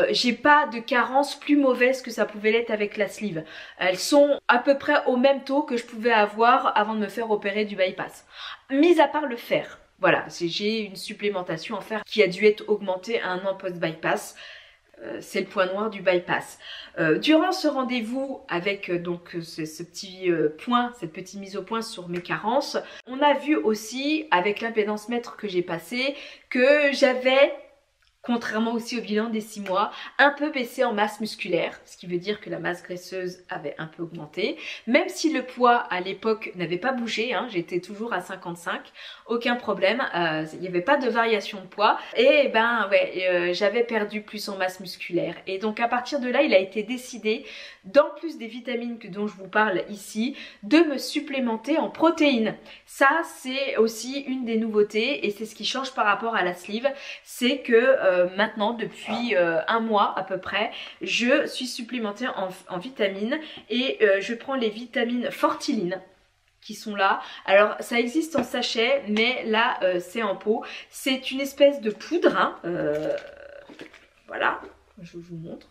j'ai pas de carences plus mauvaises que ça pouvait l'être avec la sleeve. Elles sont à peu près au même taux que je pouvais avoir avant de me faire opérer du bypass. Mis à part le fer. Voilà, j'ai une supplémentation en fer qui a dû être augmentée à 1 an post-bypass. C'est le point noir du bypass. Durant ce rendez-vous avec donc ce petit point, cette petite mise au point sur mes carences, on a vu aussi avec l'impédance mètre que j'ai passé que j'avais, contrairement aussi au bilan des 6 mois, un peu baissé en masse musculaire, ce qui veut dire que la masse graisseuse avait un peu augmenté, même si le poids à l'époque n'avait pas bougé, hein, j'étais toujours à 55, aucun problème, il n'y avait pas de variation de poids, et ben ouais, j'avais perdu plus en masse musculaire, et donc à partir de là, il a été décidé, d'en plus des vitamines dont je vous parle ici, de me supplémenter en protéines. Ça, c'est aussi une des nouveautés, et c'est ce qui change par rapport à la sleeve, c'est que maintenant, depuis 1 mois à peu près, je suis supplémentée en vitamines et je prends les vitamines Fortiline qui sont là. Alors ça existe en sachet, mais là c'est en pot. C'est une espèce de poudre, hein, voilà, je vous montre.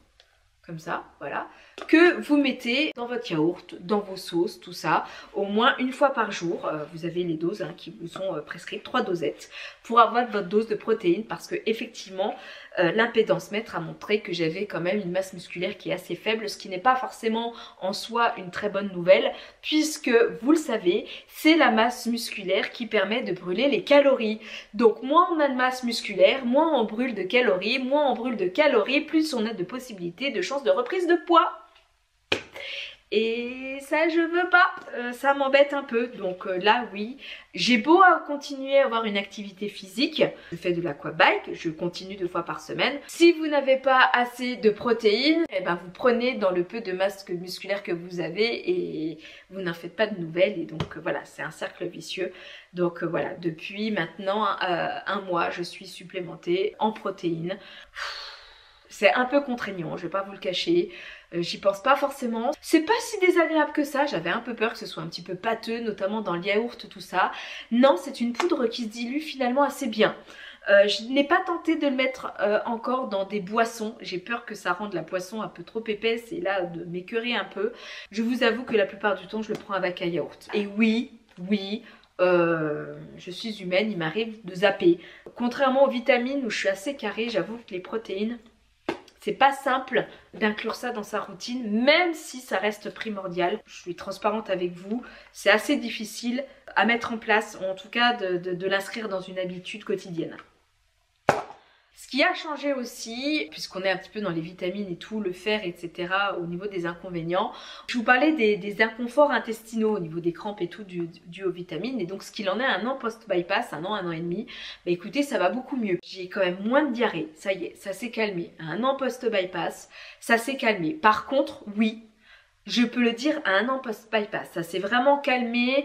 Comme ça, voilà, que vous mettez dans votre yaourt, dans vos sauces, tout ça, au moins 1 fois par jour. Vous avez les doses hein, qui vous sont prescrites, 3 dosettes, pour avoir votre dose de protéines, parce que effectivement, l'impédance mètre a montré que j'avais quand même une masse musculaire qui est assez faible, ce qui n'est pas forcément en soi une très bonne nouvelle, puisque vous le savez, c'est la masse musculaire qui permet de brûler les calories. Donc moins on a de masse musculaire, moins on brûle de calories, plus on a de possibilités, de chances de reprise de poids. Et ça je veux pas, ça m'embête un peu. Donc là oui, j'ai beau continuer à avoir une activité physique, je fais de l'aquabike, je continue 2 fois par semaine. Si vous n'avez pas assez de protéines, eh ben vous prenez dans le peu de masse musculaire que vous avez et vous n'en faites pas de nouvelles. Et donc voilà, c'est un cercle vicieux. Donc voilà, depuis maintenant 1 mois, je suis supplémentée en protéines. C'est un peu contraignant, je vais pas vous le cacher. J'y pense pas forcément. C'est pas si désagréable que ça, j'avais un peu peur que ce soit un petit peu pâteux, notamment dans le yaourt, tout ça. Non, c'est une poudre qui se dilue finalement assez bien. Je n'ai pas tenté de le mettre encore dans des boissons. J'ai peur que ça rende la boisson un peu trop épaisse et là de m'écœurer un peu. Je vous avoue que la plupart du temps, je le prends avec un yaourt. Et oui, je suis humaine, il m'arrive de zapper. Contrairement aux vitamines où je suis assez carrée, j'avoue que les protéines, c'est pas simple d'inclure ça dans sa routine, même si ça reste primordial. Je suis transparente avec vous, c'est assez difficile à mettre en place, ou en tout cas de l'inscrire dans une habitude quotidienne. Ce qui a changé aussi, puisqu'on est un petit peu dans les vitamines et tout, le fer, etc. au niveau des inconvénients, je vous parlais des inconforts intestinaux au niveau des crampes et tout dû aux vitamines. Et donc ce qu'il en est 1 an post-bypass, 1 an et demi, bah écoutez, ça va beaucoup mieux. J'ai quand même moins de diarrhée, ça y est, ça s'est calmé. 1 an post-bypass, ça s'est calmé. Par contre, oui, je peux le dire, 1 an post-bypass, ça s'est vraiment calmé.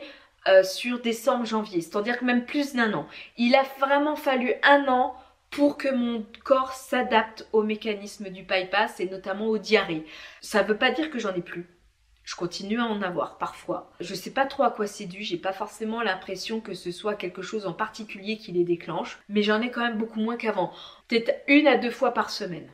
sur décembre, janvier. C'est-à-dire que même plus d'1 an. Il a vraiment fallu 1 an pour que mon corps s'adapte au mécanisme du bypass et notamment aux diarrhées. Ça ne veut pas dire que j'en ai plus. Je continue à en avoir parfois. Je ne sais pas trop à quoi c'est dû, j'ai pas forcément l'impression que ce soit quelque chose en particulier qui les déclenche, mais j'en ai quand même beaucoup moins qu'avant. Peut-être 1 à 2 fois par semaine.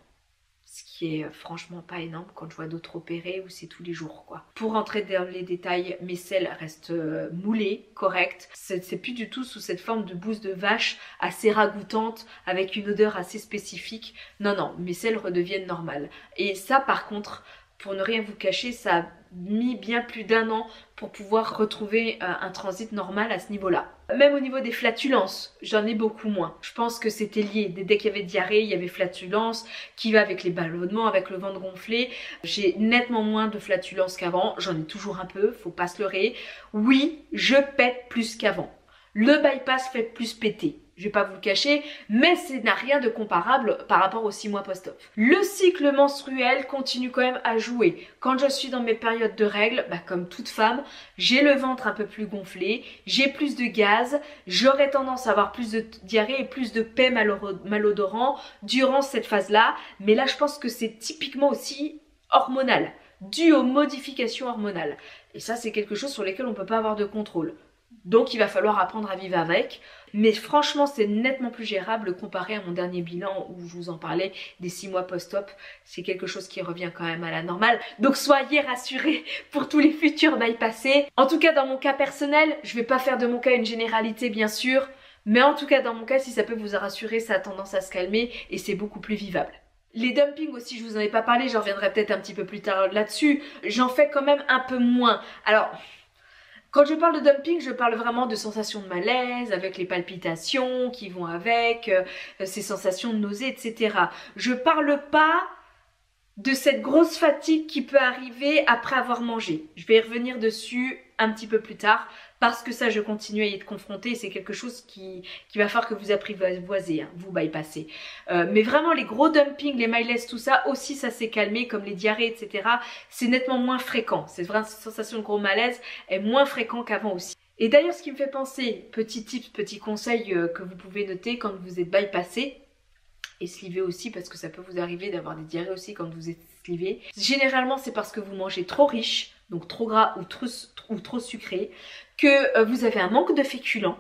Ce qui est franchement pas énorme quand je vois d'autres opérés où c'est tous les jours quoi. Pour rentrer dans les détails, mes selles restent moulées, correctes. C'est plus du tout sous cette forme de bouse de vache assez ragoûtante avec une odeur assez spécifique. Non, non, mes selles redeviennent normales. Et ça par contre, pour ne rien vous cacher, ça a mis bien plus d'1 an pour pouvoir retrouver un transit normal à ce niveau-là. Même au niveau des flatulences, j'en ai beaucoup moins. Je pense que c'était lié. Dès qu'il y avait diarrhée, il y avait flatulence, qui va avec les ballonnements, avec le ventre gonflé. J'ai nettement moins de flatulences qu'avant. J'en ai toujours un peu, faut pas se leurrer. Oui, je pète plus qu'avant. Le bypass fait plus péter. Je vais pas vous le cacher, mais ça n'a rien de comparable par rapport aux 6 mois post-op. Le cycle menstruel continue quand même à jouer. Quand je suis dans mes périodes de règles, comme toute femme, j'ai le ventre un peu plus gonflé, j'ai plus de gaz, j'aurais tendance à avoir plus de diarrhée et plus de paix malodorant durant cette phase-là. Mais là, je pense que c'est typiquement aussi hormonal, dû aux modifications hormonales. Et ça, c'est quelque chose sur lequel on ne peut pas avoir de contrôle. Donc il va falloir apprendre à vivre avec. Mais franchement c'est nettement plus gérable comparé à mon dernier bilan où je vous en parlais des 6 mois post-op. C'est quelque chose qui revient quand même à la normale. Donc soyez rassurés pour tous les futurs bypassés. En tout cas dans mon cas personnel, je vais pas faire de mon cas une généralité bien sûr. Mais en tout cas dans mon cas, si ça peut vous rassurer, ça a tendance à se calmer et c'est beaucoup plus vivable. Les dumpings aussi, je vous en ai pas parlé, j'en reviendrai peut-être un petit peu plus tard là-dessus. J'en fais quand même un peu moins. Alors... quand je parle de dumping, je parle vraiment de sensations de malaise, avec les palpitations qui vont avec, ces sensations de nausée, etc. Je parle pas de cette grosse fatigue qui peut arriver après avoir mangé. Je vais y revenir dessus un petit peu plus tard, parce que ça, je continue à y être confrontée et c'est quelque chose qui va falloir que vous apprivoisez, vous bypassez. Mais vraiment, les gros dumpings, les milesses, tout ça, aussi ça s'est calmé, comme les diarrhées, etc. C'est nettement moins fréquent. Cette vraie sensation de gros malaise est moins fréquent qu'avant aussi. Et d'ailleurs, ce qui me fait penser, petit tips, petit conseil que vous pouvez noter quand vous êtes bypassé, et slivé aussi, parce que ça peut vous arriver d'avoir des diarrhées aussi quand vous êtes slivé. Généralement, c'est parce que vous mangez trop riche, donc trop gras ou trop sucré, que vous avez un manque de féculents,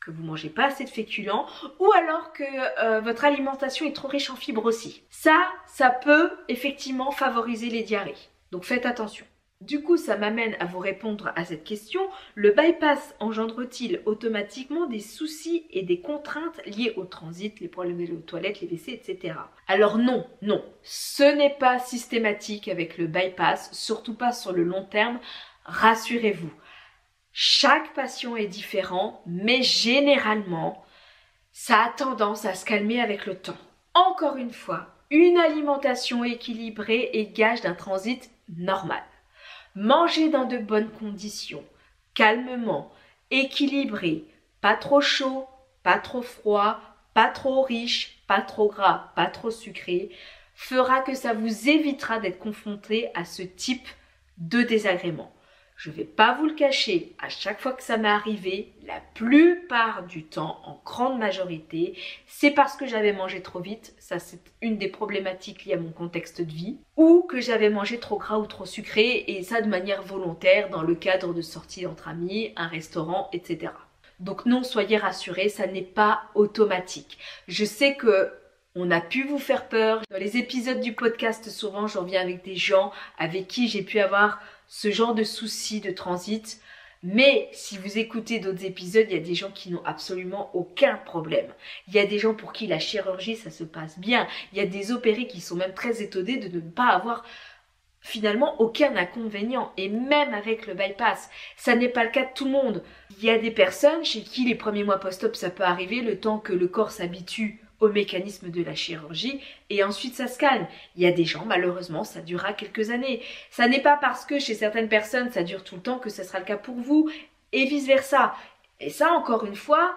que vous mangez pas assez de féculents, ou alors que votre alimentation est trop riche en fibres aussi. Ça peut effectivement favoriser les diarrhées. Donc faites attention. Du coup, ça m'amène à vous répondre à cette question. Le bypass engendre-t-il automatiquement des soucis et des contraintes liées au transit, les problèmes aux toilettes, les WC, etc. Alors non, non, ce n'est pas systématique avec le bypass, surtout pas sur le long terme, rassurez-vous. Chaque patient est différent, mais généralement, ça a tendance à se calmer avec le temps. Encore une fois, une alimentation équilibrée est gage d'un transit normal. Manger dans de bonnes conditions, calmement, équilibré, pas trop chaud, pas trop froid, pas trop riche, pas trop gras, pas trop sucré, fera que ça vous évitera d'être confronté à ce type de désagrément. Je ne vais pas vous le cacher, à chaque fois que ça m'est arrivé, la plupart du temps, en grande majorité, c'est parce que j'avais mangé trop vite, ça c'est une des problématiques liées à mon contexte de vie, ou que j'avais mangé trop gras ou trop sucré, et ça de manière volontaire dans le cadre de sorties entre amis, un restaurant, etc. Donc non, soyez rassurés, ça n'est pas automatique. Je sais que on a pu vous faire peur. Dans les épisodes du podcast, souvent, j'en viens avec des gens avec qui j'ai pu avoir ce genre de soucis de transit. Mais si vous écoutez d'autres épisodes, il y a des gens qui n'ont absolument aucun problème. Il y a des gens pour qui la chirurgie, ça se passe bien. Il y a des opérés qui sont même très étonnés de ne pas avoir finalement aucun inconvénient. Et même avec le bypass, ça n'est pas le cas de tout le monde. Il y a des personnes chez qui les premiers mois post-op, ça peut arriver le temps que le corps s'habitue au mécanisme de la chirurgie et ensuite ça se calme. Il y a des gens, malheureusement, ça durera quelques années. Ça n'est pas parce que chez certaines personnes ça dure tout le temps que ce sera le cas pour vous et vice versa. Et ça, encore une fois,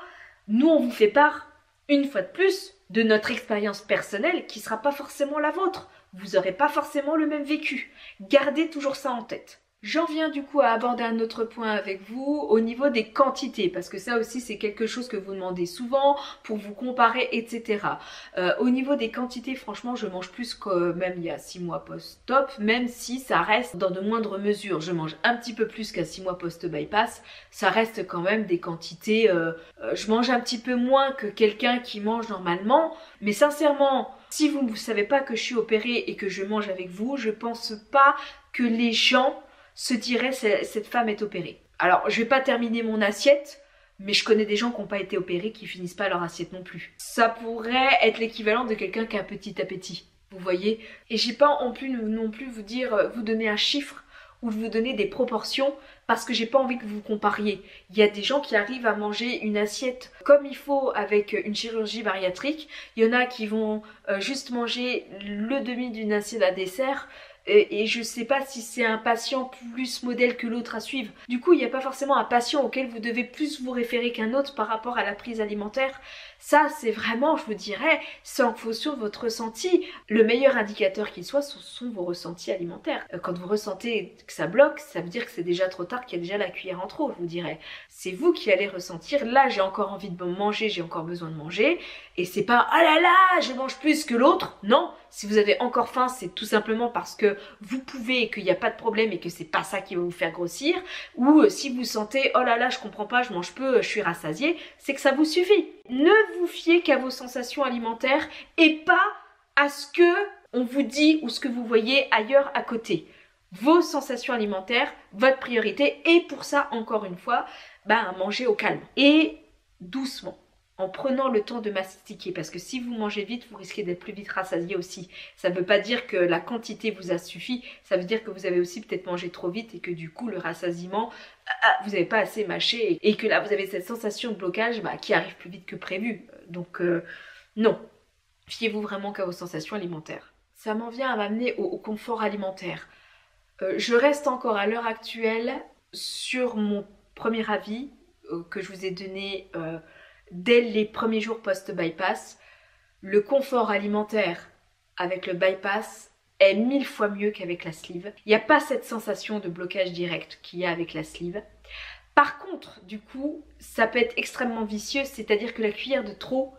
nous on vous fait part, une fois de plus, de notre expérience personnelle qui ne sera pas forcément la vôtre. Vous n'aurez pas forcément le même vécu. Gardez toujours ça en tête. J'en viens du coup à aborder un autre point avec vous au niveau des quantités, parce que ça aussi c'est quelque chose que vous demandez souvent pour vous comparer, etc. Au niveau des quantités, franchement je mange plus que même il y a 6 mois post-op, même si ça reste dans de moindres mesures. Je mange un petit peu plus qu'à 6 mois post-bypass, ça reste quand même des quantités, je mange un petit peu moins que quelqu'un qui mange normalement, mais sincèrement, si vous ne savez pas que je suis opérée et que je mange avec vous, je pense pas que les gens se dirait cette femme est opérée. Alors je vais pas terminer mon assiette, mais je connais des gens qui n'ont pas été opérés qui finissent pas leur assiette non plus. Ça pourrait être l'équivalent de quelqu'un qui a un petit appétit, vous voyez. Et j'ai pas non plus vous dire, vous donner un chiffre ou vous donner des proportions parce que j'ai pas envie que vous compariez. Il y a des gens qui arrivent à manger une assiette comme il faut avec une chirurgie bariatrique. Il y en a qui vont juste manger le demi d'une assiette à dessert. Et je sais pas si c'est un patient plus modèle que l'autre à suivre. Du coup, il n'y a pas forcément un patient auquel vous devez plus vous référer qu'un autre par rapport à la prise alimentaire. Ça, c'est vraiment, je vous dirais, c'est en fonction de votre ressenti. Le meilleur indicateur qu'il soit, ce sont vos ressentis alimentaires. Quand vous ressentez que ça bloque, ça veut dire que c'est déjà trop tard, qu'il y a déjà la cuillère en trop, je vous dirais. C'est vous qui allez ressentir, là j'ai encore envie de manger, j'ai encore besoin de manger. Et c'est pas, ah là là, je mange plus que l'autre. Non, si vous avez encore faim, c'est tout simplement parce que vous pouvez et qu'il n'y a pas de problème et que c'est pas ça qui va vous faire grossir. Ou si vous sentez, oh là là, je comprends pas, je mange peu, je suis rassasié, c'est que ça vous suffit. Ne vous fiez qu'à vos sensations alimentaires et pas à ce que on vous dit ou ce que vous voyez ailleurs à côté. Vos sensations alimentaires, votre priorité, et pour ça, encore une fois, manger au calme et doucement, en prenant le temps de mastiquer, parce que si vous mangez vite, vous risquez d'être plus vite rassasié aussi. Ça ne veut pas dire que la quantité vous a suffi, ça veut dire que vous avez aussi peut-être mangé trop vite et que du coup, le rassasiement, vous n'avez pas assez mâché et que là, vous avez cette sensation de blocage qui arrive plus vite que prévu. Donc, non, fiez-vous vraiment qu'à vos sensations alimentaires. Ça m'en vient à m'amener au confort alimentaire. Je reste encore à l'heure actuelle sur mon premier avis que je vous ai donné dès les premiers jours post-bypass. Le confort alimentaire avec le bypass est 1000 fois mieux qu'avec la sleeve. Il n'y a pas cette sensation de blocage direct qu'il y a avec la sleeve. Par contre, du coup, ça peut être extrêmement vicieux, c'est-à-dire que la cuillère de trop,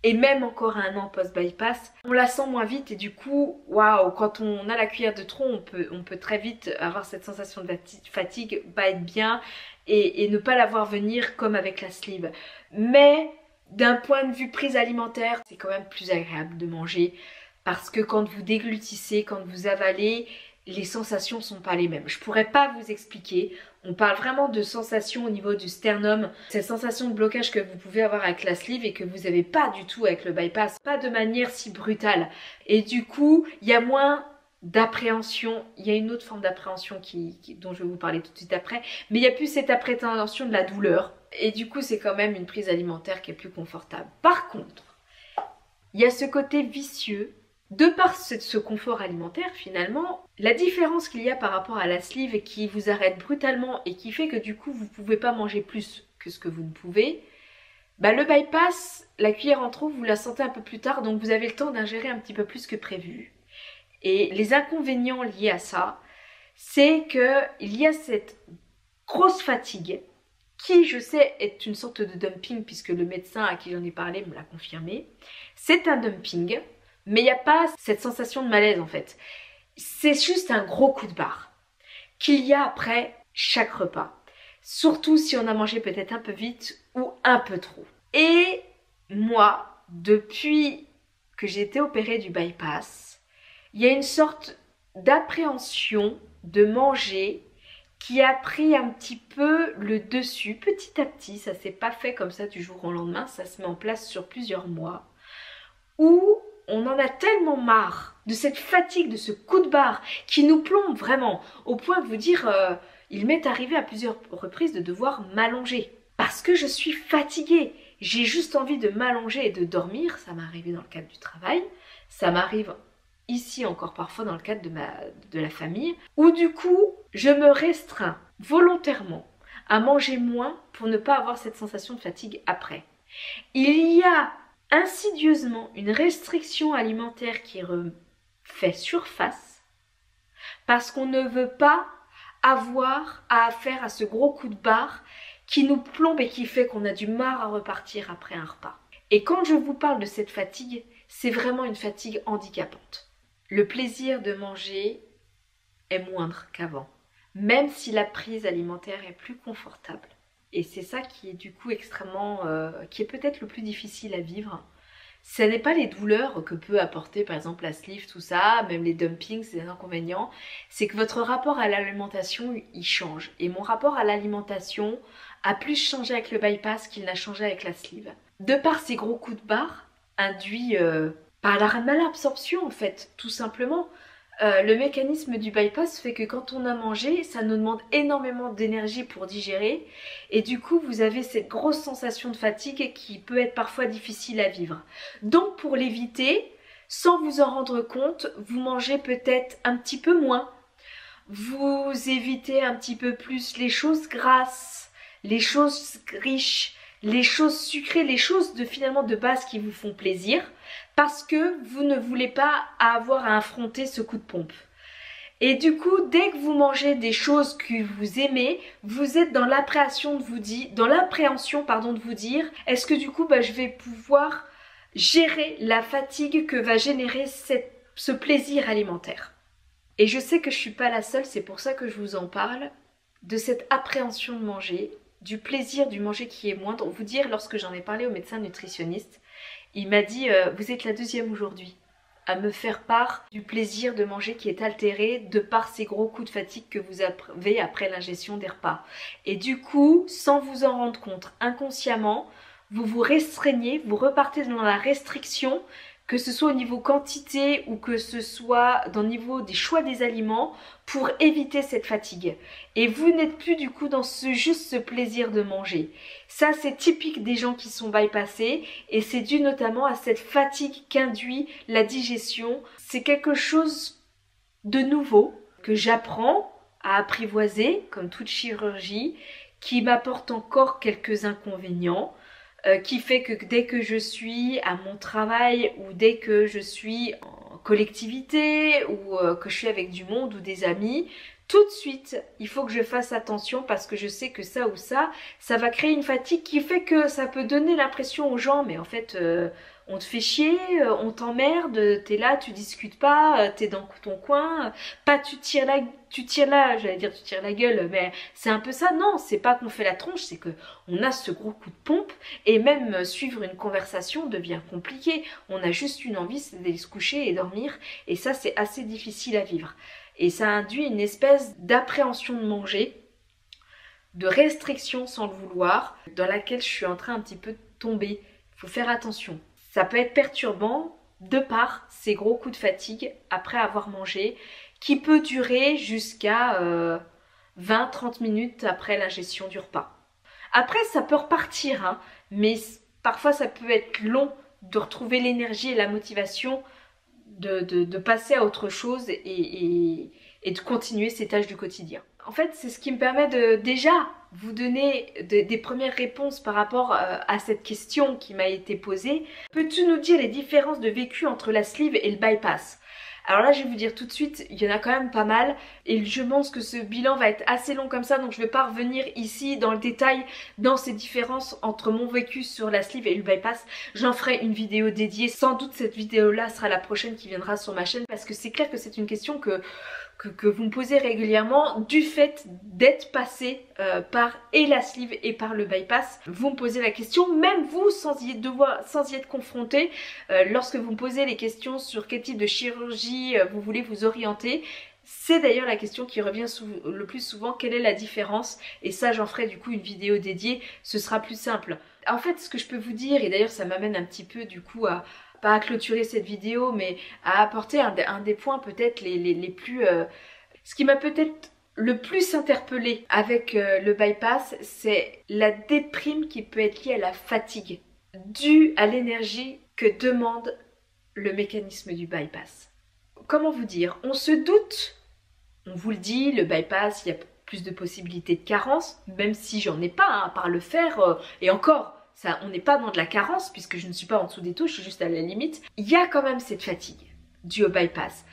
et même encore à un an post-bypass, on la sent moins vite et du coup, waouh, quand on a la cuillère de trop, on peut très vite avoir cette sensation de fatigue, pas être bien et ne pas la voir venir comme avec la sleeve. Mais d'un point de vue prise alimentaire, c'est quand même plus agréable de manger parce que quand vous déglutissez, quand vous avalez, les sensations sont pas les mêmes. Je pourrais pas vous expliquer. On parle vraiment de sensations au niveau du sternum, cette sensation de blocage que vous pouvez avoir avec la sleeve et que vous n'avez pas du tout avec le bypass, pas de manière si brutale. Et du coup, il y a moins d'appréhension, il y a une autre forme d'appréhension dont je vais vous parler tout de suite après, mais il n'y a plus cette appréhension de la douleur. Et du coup, c'est quand même une prise alimentaire qui est plus confortable. Par contre, il y a ce côté vicieux. De par ce confort alimentaire, finalement, la différence qu'il y a par rapport à la sleeve qui vous arrête brutalement et qui fait que du coup vous ne pouvez pas manger plus que ce que vous ne pouvez, le bypass, la cuillère en trop, vous la sentez un peu plus tard, donc vous avez le temps d'ingérer un petit peu plus que prévu. Et les inconvénients liés à ça, c'est qu'il y a cette grosse fatigue qui, je sais, est une sorte de dumping puisque le médecin à qui j'en ai parlé me l'a confirmé. C'est un dumping. Mais il n'y a pas cette sensation de malaise en fait. C'est juste un gros coup de barre qu'il y a après chaque repas. Surtout si on a mangé peut-être un peu vite ou un peu trop. Et moi, depuis que j'ai été opérée du bypass, il y a une sorte d'appréhension de manger qui a pris un petit peu le dessus petit à petit. Ça s'est pas fait comme ça du jour au lendemain, ça se met en place sur plusieurs mois. Où on en a tellement marre de cette fatigue, de ce coup de barre qui nous plombe vraiment au point de vous dire il m'est arrivé à plusieurs reprises de devoir m'allonger parce que je suis fatiguée. J'ai juste envie de m'allonger et de dormir. Ça m'est arrivé dans le cadre du travail. Ça m'arrive ici encore parfois dans le cadre de la famille où du coup je me restreins volontairement à manger moins pour ne pas avoir cette sensation de fatigue après. Il y a insidieusement une restriction alimentaire qui refait surface parce qu'on ne veut pas avoir à faire à ce gros coup de barre qui nous plombe et qui fait qu'on a du mal à repartir après un repas. Et quand je vous parle de cette fatigue, c'est vraiment une fatigue handicapante. Le plaisir de manger est moindre qu'avant, même si la prise alimentaire est plus confortable. Et c'est ça qui est du coup extrêmement, qui est peut-être le plus difficile à vivre. Ce n'est pas les douleurs que peut apporter par exemple la sleeve, tout ça, même les dumpings, c'est des inconvénients. C'est que votre rapport à l'alimentation, il change. Et mon rapport à l'alimentation a plus changé avec le bypass qu'il n'a changé avec la sleeve. De par ces gros coups de barre, induits par la malabsorption en fait, tout simplement. Le mécanisme du bypass fait que quand on a mangé, ça nous demande énormément d'énergie pour digérer et du coup vous avez cette grosse sensation de fatigue qui peut être parfois difficile à vivre. Donc pour l'éviter, sans vous en rendre compte, vous mangez peut-être un petit peu moins, vous évitez un petit peu plus les choses grasses, les choses riches, les choses sucrées, les choses finalement de base qui vous font plaisir, parce que vous ne voulez pas avoir à affronter ce coup de pompe. Et du coup, dès que vous mangez des choses que vous aimez, vous êtes dans l'appréhension de vous dire, est-ce que du coup je vais pouvoir gérer la fatigue que va générer ce plaisir alimentaire. Et je sais que je suis pas la seule, c'est pour ça que je vous en parle, de cette appréhension de manger, du plaisir du manger qui est moindre. Vous dire, lorsque j'en ai parlé au médecin nutritionniste, il m'a dit vous êtes la deuxième aujourd'hui à me faire part du plaisir de manger qui est altéré de par ces gros coups de fatigue que vous avez après l'ingestion des repas. Et du coup, sans vous en rendre compte, inconsciemment, vous vous restreignez, vous repartez dans la restriction, que ce soit au niveau quantité ou que ce soit au niveau des choix des aliments pour éviter cette fatigue. Et vous n'êtes plus du coup dans juste ce plaisir de manger. Ça c'est typique des gens qui sont bypassés et c'est dû notamment à cette fatigue qu'induit la digestion. C'est quelque chose de nouveau que j'apprends à apprivoiser comme toute chirurgie qui m'apporte encore quelques inconvénients. Qui fait que dès que je suis à mon travail ou dès que je suis en collectivité ou que je suis avec du monde ou des amis, tout de suite, il faut que je fasse attention parce que je sais que ça ou ça va créer une fatigue qui fait que ça peut donner l'impression aux gens, mais en fait, on te fait chier, on t'emmerde, t'es là, tu discutes pas, t'es dans ton coin, pas tu tires la gueule, mais c'est un peu ça. Non, c'est pas qu'on fait la tronche, c'est que on a ce gros coup de pompe et même suivre une conversation devient compliqué. On a juste une envie, c'est d'aller se coucher et dormir et ça c'est assez difficile à vivre. Et ça induit une espèce d'appréhension de manger, de restriction sans le vouloir, dans laquelle je suis en train un petit peu de tomber. Il faut faire attention. Ça peut être perturbant de par ces gros coups de fatigue après avoir mangé, qui peut durer jusqu'à 20-30 minutes après l'ingestion du repas. Après, ça peut repartir, hein, mais parfois ça peut être long de retrouver l'énergie et la motivation de passer à autre chose et de continuer ces tâches du quotidien. En fait, c'est ce qui me permet de déjà vous donner des premières réponses par rapport à cette question qui m'a été posée. Peux-tu nous dire les différences de vécu entre la sleeve et le bypass ? Alors là, je vais vous dire tout de suite, il y en a quand même pas mal et je pense que ce bilan va être assez long comme ça, donc je ne vais pas revenir ici dans le détail dans ces différences entre mon vécu sur la sleeve et le bypass. J'en ferai une vidéo dédiée, sans doute cette vidéo-là sera la prochaine qui viendra sur ma chaîne parce que c'est clair que c'est une question que vous me posez régulièrement du fait d'être passé par et la sleeve et par le bypass. Vous me posez la question, même vous sans y être confronté, lorsque vous me posez les questions sur quel type de chirurgie vous voulez vous orienter. C'est d'ailleurs la question qui revient le plus souvent, quelle est la différence? Et ça j'en ferai du coup une vidéo dédiée, ce sera plus simple. En fait ce que je peux vous dire, et d'ailleurs ça m'amène un petit peu du coup à pas à clôturer cette vidéo, mais à apporter un des points peut-être les plus... ce qui m'a peut-être le plus interpellée avec le bypass, c'est la déprime qui peut être liée à la fatigue, due à l'énergie que demande le mécanisme du bypass. Comment vous dire? On se doute, on vous le dit, le bypass, il y a plus de possibilités de carence, même si j'en ai pas, hein, à part le faire, et encore... Ça, on n'est pas dans de la carence puisque je ne suis pas en dessous des touches, je suis juste à la limite. Il y a quand même cette fatigue due au bypass.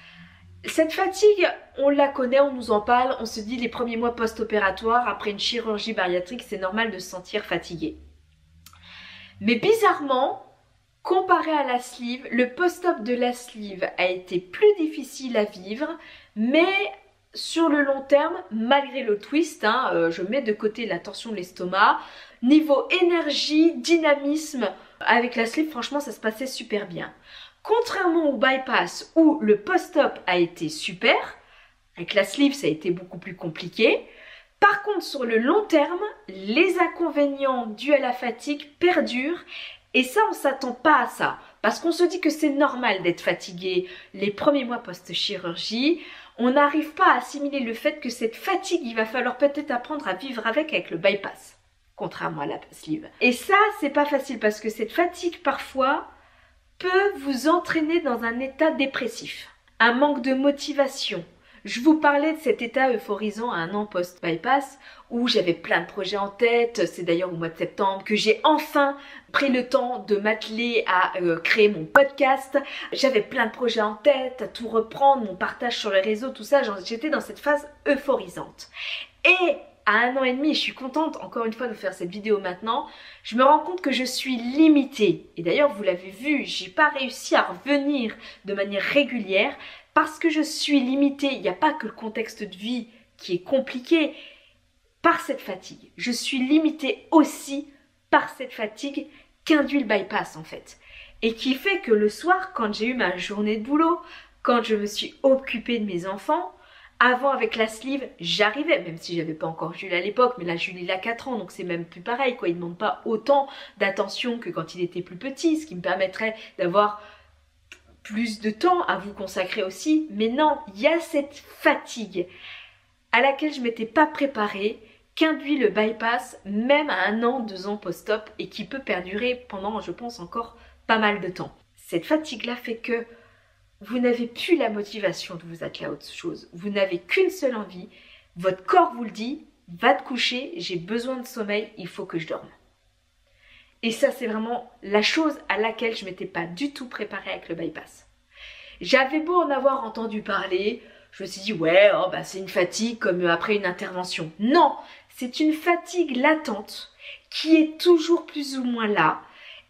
Cette fatigue, on la connaît, on nous en parle, on se dit les premiers mois post-opératoires, après une chirurgie bariatrique, c'est normal de se sentir fatigué. Mais bizarrement, comparé à la sleeve, le post-op de la sleeve a été plus difficile à vivre, mais sur le long terme, malgré le twist, je mets de côté la torsion de l'estomac, niveau énergie, dynamisme, avec la sleeve, franchement, ça se passait super bien. Contrairement au bypass où le post-op a été super, avec la sleeve, ça a été beaucoup plus compliqué. Par contre, sur le long terme, les inconvénients dus à la fatigue perdurent. Et ça, on ne s'attend pas à ça. Parce qu'on se dit que c'est normal d'être fatigué les premiers mois post-chirurgie. On n'arrive pas à assimiler le fait que cette fatigue, il va falloir peut-être apprendre à vivre avec le bypass. Contrairement à la sleeve. Et ça, c'est pas facile parce que cette fatigue, parfois, peut vous entraîner dans un état dépressif. Un manque de motivation. Je vous parlais de cet état euphorisant à un an post-bypass où j'avais plein de projets en tête. C'est d'ailleurs au mois de septembre que j'ai enfin pris le temps de m'atteler à créer mon podcast. J'avais plein de projets en tête, à tout reprendre, mon partage sur les réseaux, tout ça. J'étais dans cette phase euphorisante. Et à 1 an et demi, je suis contente encore une fois de faire cette vidéo maintenant, je me rends compte que je suis limitée. Et d'ailleurs, vous l'avez vu, j'ai pas réussi à revenir de manière régulière parce que je suis limitée. Il n'y a pas que le contexte de vie qui est compliqué par cette fatigue. Je suis limitée aussi par cette fatigue qu'induit le bypass en fait. Et qui fait que le soir, quand j'ai eu ma journée de boulot, quand je me suis occupée de mes enfants, avant, avec la sleeve, j'arrivais, même si j'avais pas encore Jules à l'époque, mais là, Jules, il a 4 ans, donc c'est même plus pareil, quoi. Il ne demande pas autant d'attention que quand il était plus petit, ce qui me permettrait d'avoir plus de temps à vous consacrer aussi. Mais non, il y a cette fatigue à laquelle je ne m'étais pas préparée, qu'induit le bypass, même à 1 an, 2 ans post-op, et qui peut perdurer pendant, je pense, encore pas mal de temps. Cette fatigue-là fait que vous n'avez plus la motivation de vous atteler à autre chose. Vous n'avez qu'une seule envie. Votre corps vous le dit, va te coucher, j'ai besoin de sommeil, il faut que je dorme. Et ça, c'est vraiment la chose à laquelle je ne m'étais pas du tout préparée avec le bypass. J'avais beau en avoir entendu parler, je me suis dit, ouais, c'est une fatigue comme après une intervention. Non, c'est une fatigue latente qui est toujours plus ou moins là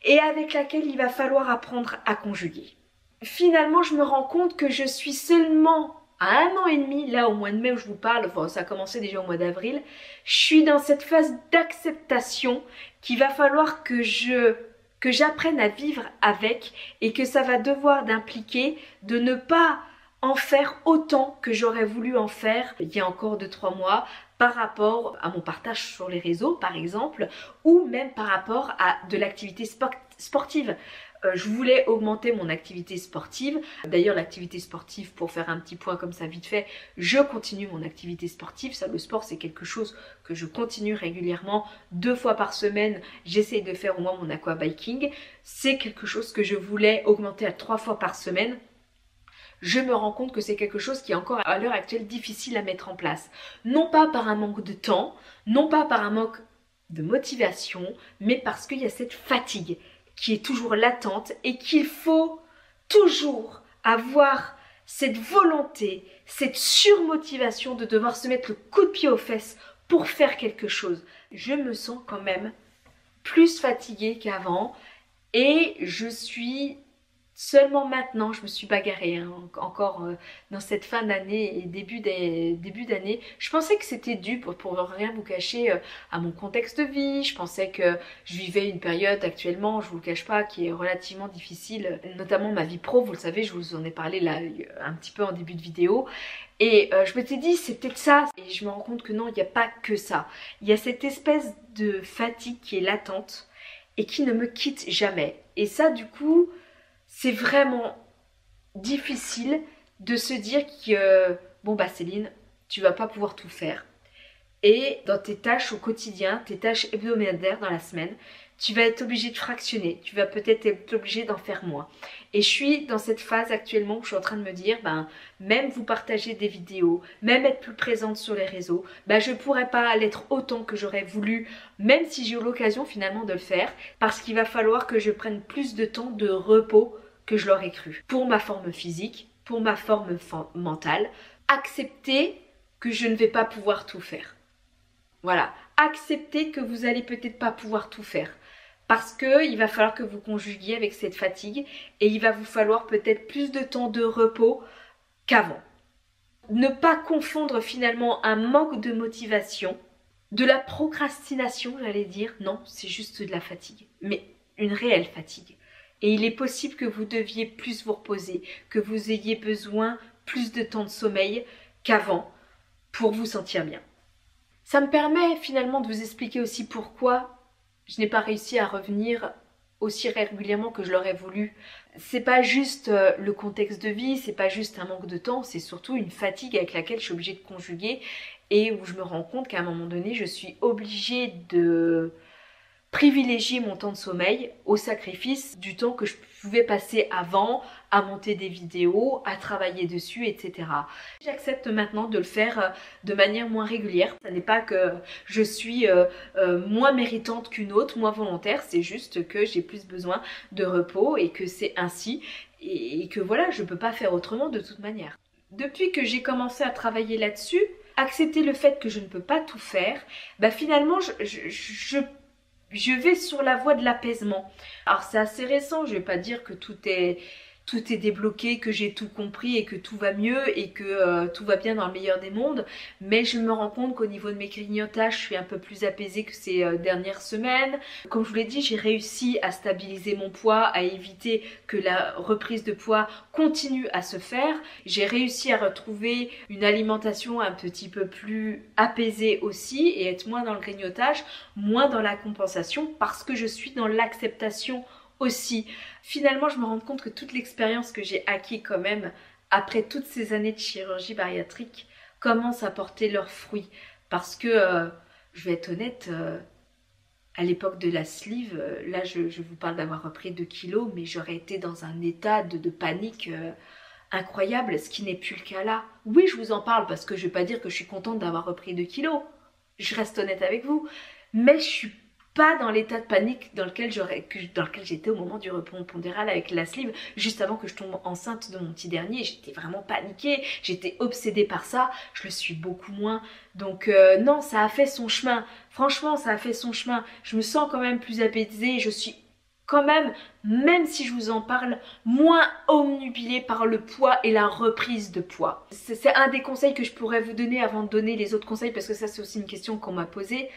et avec laquelle il va falloir apprendre à conjuguer. Finalement, je me rends compte que je suis seulement à 1 an et demi, là au mois de mai où je vous parle, enfin, ça a commencé déjà au mois d'avril, je suis dans cette phase d'acceptation qu'il va falloir que j'apprenne à vivre avec et que ça va devoir d'impliquer de ne pas en faire autant que j'aurais voulu en faire il y a encore 2-3 mois par rapport à mon partage sur les réseaux par exemple ou même par rapport à de l'activité sportive. Je voulais augmenter mon activité sportive. D'ailleurs, l'activité sportive, pour faire un petit point comme ça vite fait, je continue mon activité sportive. Ça, le sport, c'est quelque chose que je continue régulièrement. 2 fois par semaine, j'essaye de faire au moins mon aquabiking. C'est quelque chose que je voulais augmenter à 3 fois par semaine. Je me rends compte que c'est quelque chose qui est encore à l'heure actuelle difficile à mettre en place. Non pas par un manque de temps, non pas par un manque de motivation, mais parce qu'il y a cette fatigue qui est toujours latente et qu'il faut toujours avoir cette volonté, cette surmotivation de devoir se mettre le coup de pied aux fesses pour faire quelque chose. Je me sens quand même plus fatiguée qu'avant et je suis seulement maintenant, je me suis bagarrée encore dans cette fin d'année et début d'année. Je pensais que c'était dû, pour rien vous cacher, à mon contexte de vie. Je pensais que je vivais une période actuellement, je vous le cache pas, qui est relativement difficile, notamment ma vie pro, vous le savez, je vous en ai parlé là un petit peu en début de vidéo. Et je m'étais dit, c'est peut-être ça. Et je me rends compte que non, il n'y a pas que ça. Il y a cette espèce de fatigue qui est latente et qui ne me quitte jamais. Et ça, du coup, c'est vraiment difficile de se dire que bon Céline, tu vas pas pouvoir tout faire. Et dans tes tâches au quotidien, tes tâches hebdomadaires dans la semaine, tu vas être obligé de fractionner. Tu vas peut-être être obligé d'en faire moins. Et je suis dans cette phase actuellement où je suis en train de me dire, même vous partager des vidéos, même être plus présente sur les réseaux, je pourrais pas l'être autant que j'aurais voulu, même si j'ai eu l'occasion finalement de le faire, parce qu'il va falloir que je prenne plus de temps de repos que je l'aurais cru. Pour ma forme physique, pour ma forme mentale. Acceptez que je ne vais pas pouvoir tout faire. Voilà, acceptez que vous allez peut-être pas pouvoir tout faire. Parce qu'il va falloir que vous conjuguiez avec cette fatigue et il va vous falloir peut-être plus de temps de repos qu'avant. Ne pas confondre finalement un manque de motivation, de la procrastination, j'allais dire. Non, c'est juste de la fatigue, mais une réelle fatigue. Et il est possible que vous deviez plus vous reposer, que vous ayez besoin plus de temps de sommeil qu'avant pour vous sentir bien. Ça me permet finalement de vous expliquer aussi pourquoi je n'ai pas réussi à revenir aussi régulièrement que je l'aurais voulu. C'est pas juste le contexte de vie, c'est pas juste un manque de temps, c'est surtout une fatigue avec laquelle je suis obligée de conjuguer et où je me rends compte qu'à un moment donné, je suis obligée de privilégier mon temps de sommeil au sacrifice du temps que je pouvais passer avant à monter des vidéos, à travailler dessus, etc. J'accepte maintenant de le faire de manière moins régulière. Ce n'est pas que je suis moins méritante qu'une autre, moins volontaire, c'est juste que j'ai plus besoin de repos et que c'est ainsi et que voilà, je ne peux pas faire autrement de toute manière. Depuis que j'ai commencé à travailler là-dessus, accepter le fait que je ne peux pas tout faire, bah finalement je vais sur la voie de l'apaisement. Alors c'est assez récent, je vais pas dire que tout est débloqué, que j'ai tout compris et que tout va mieux et que tout va bien dans le meilleur des mondes, mais je me rends compte qu'au niveau de mes grignotages, je suis un peu plus apaisée que ces dernières semaines. Comme je vous l'ai dit, j'ai réussi à stabiliser mon poids, à éviter que la reprise de poids continue à se faire. J'ai réussi à retrouver une alimentation un petit peu plus apaisée aussi et être moins dans le grignotage, moins dans la compensation parce que je suis dans l'acceptation aussi. Finalement, je me rends compte que toute l'expérience que j'ai acquis quand même après toutes ces années de chirurgie bariatrique commence à porter leurs fruits. Parce que, je vais être honnête, à l'époque de la sleeve, là je vous parle d'avoir repris 2 kilos, mais j'aurais été dans un état de panique incroyable, ce qui n'est plus le cas là. Oui, je vous en parle parce que je ne vais pas dire que je suis contente d'avoir repris 2 kilos. Je reste honnête avec vous, mais je suis pas dans l'état de panique dans lequel j'étais au moment du rebond pondéral avec la sleeve, juste avant que je tombe enceinte de mon petit dernier. J'étais vraiment paniquée, j'étais obsédée par ça, je le suis beaucoup moins. Donc non, ça a fait son chemin. Franchement, ça a fait son chemin. Je me sens quand même plus apaisée, je suis quand même si je vous en parle, moins omnubilée par le poids et la reprise de poids. C'est un des conseils que je pourrais vous donner avant de donner les autres conseils, parce que ça c'est aussi une question qu'on m'a posée.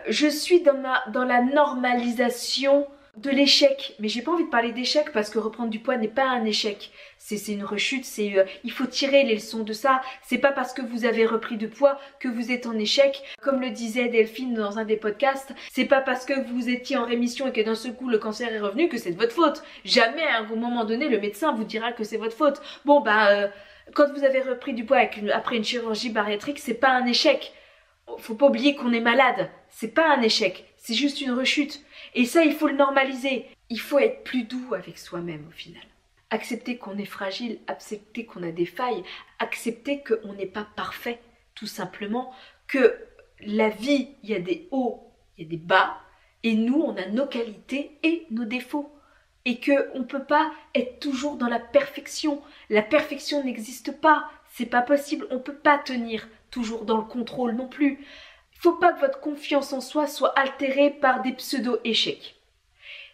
Je suis dans la normalisation de l'échec, mais j'ai pas envie de parler d'échec parce que reprendre du poids n'est pas un échec, c'est une rechute, il faut tirer les leçons de ça. C'est pas parce que vous avez repris de poids que vous êtes en échec, comme le disait Delphine dans un des podcasts. C'est pas parce que vous étiez en rémission et que d'un seul coup le cancer est revenu que c'est de votre faute. Jamais à un moment donné le médecin vous dira que c'est votre faute. Bon quand vous avez repris du poids après une chirurgie bariatrique, c'est pas un échec. Faut pas oublier qu'on est malade, c'est pas un échec, c'est juste une rechute. Et ça, il faut le normaliser. Il faut être plus doux avec soi-même au final. Accepter qu'on est fragile, accepter qu'on a des failles, accepter qu'on n'est pas parfait, tout simplement. Que la vie, il y a des hauts, il y a des bas, et nous, on a nos qualités et nos défauts. Et qu'on ne peut pas être toujours dans la perfection. La perfection n'existe pas, c'est pas possible, on ne peut pas tenir toujours dans le contrôle non plus. Il ne faut pas que votre confiance en soi soit altérée par des pseudo-échecs.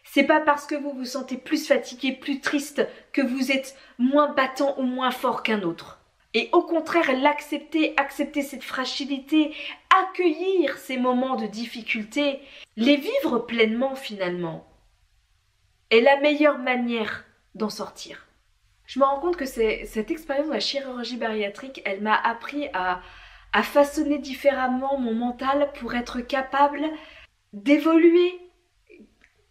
C'est pas parce que vous vous sentez plus fatigué, plus triste, que vous êtes moins battant ou moins fort qu'un autre. Et au contraire, l'accepter, accepter cette fragilité, accueillir ces moments de difficulté, les vivre pleinement finalement, est la meilleure manière d'en sortir. Je me rends compte que cette expérience de la chirurgie bariatrique, elle m'a appris à façonner différemment mon mental pour être capable d'évoluer,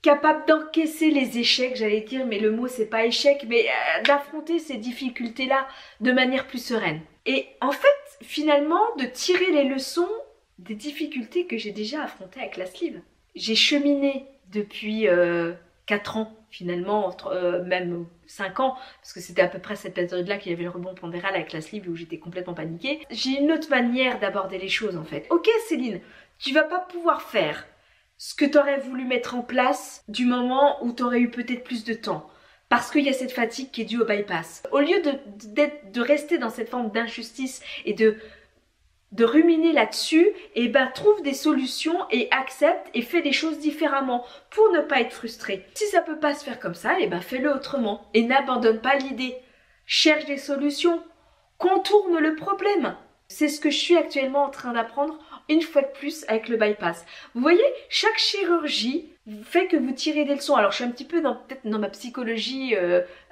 capable d'encaisser les échecs, j'allais dire, mais le mot c'est pas échec, mais d'affronter ces difficultés-là de manière plus sereine. Et en fait, finalement, de tirer les leçons des difficultés que j'ai déjà affrontées avec la sleeve. J'ai cheminé depuis 4 ans finalement, même 5 ans, parce que c'était à peu près cette période-là qu'il y avait le rebond pondéral avec la sleeve où j'étais complètement paniquée. J'ai une autre manière d'aborder les choses en fait. Ok Céline, tu vas pas pouvoir faire ce que tu aurais voulu mettre en place du moment où tu aurais eu peut-être plus de temps. parce qu'il y a cette fatigue qui est due au bypass. Au lieu de rester dans cette forme d'injustice et de ruminer là-dessus, et ben trouve des solutions et accepte et fais des choses différemment pour ne pas être frustré. Si ça peut pas se faire comme ça, et ben fais-le autrement et n'abandonne pas l'idée. Cherche des solutions, contourne le problème. C'est ce que je suis actuellement en train d'apprendre une fois de plus avec le bypass. Vous voyez, chaque chirurgie fait que vous tirez des leçons. Alors je suis un petit peu peut-être dans ma psychologie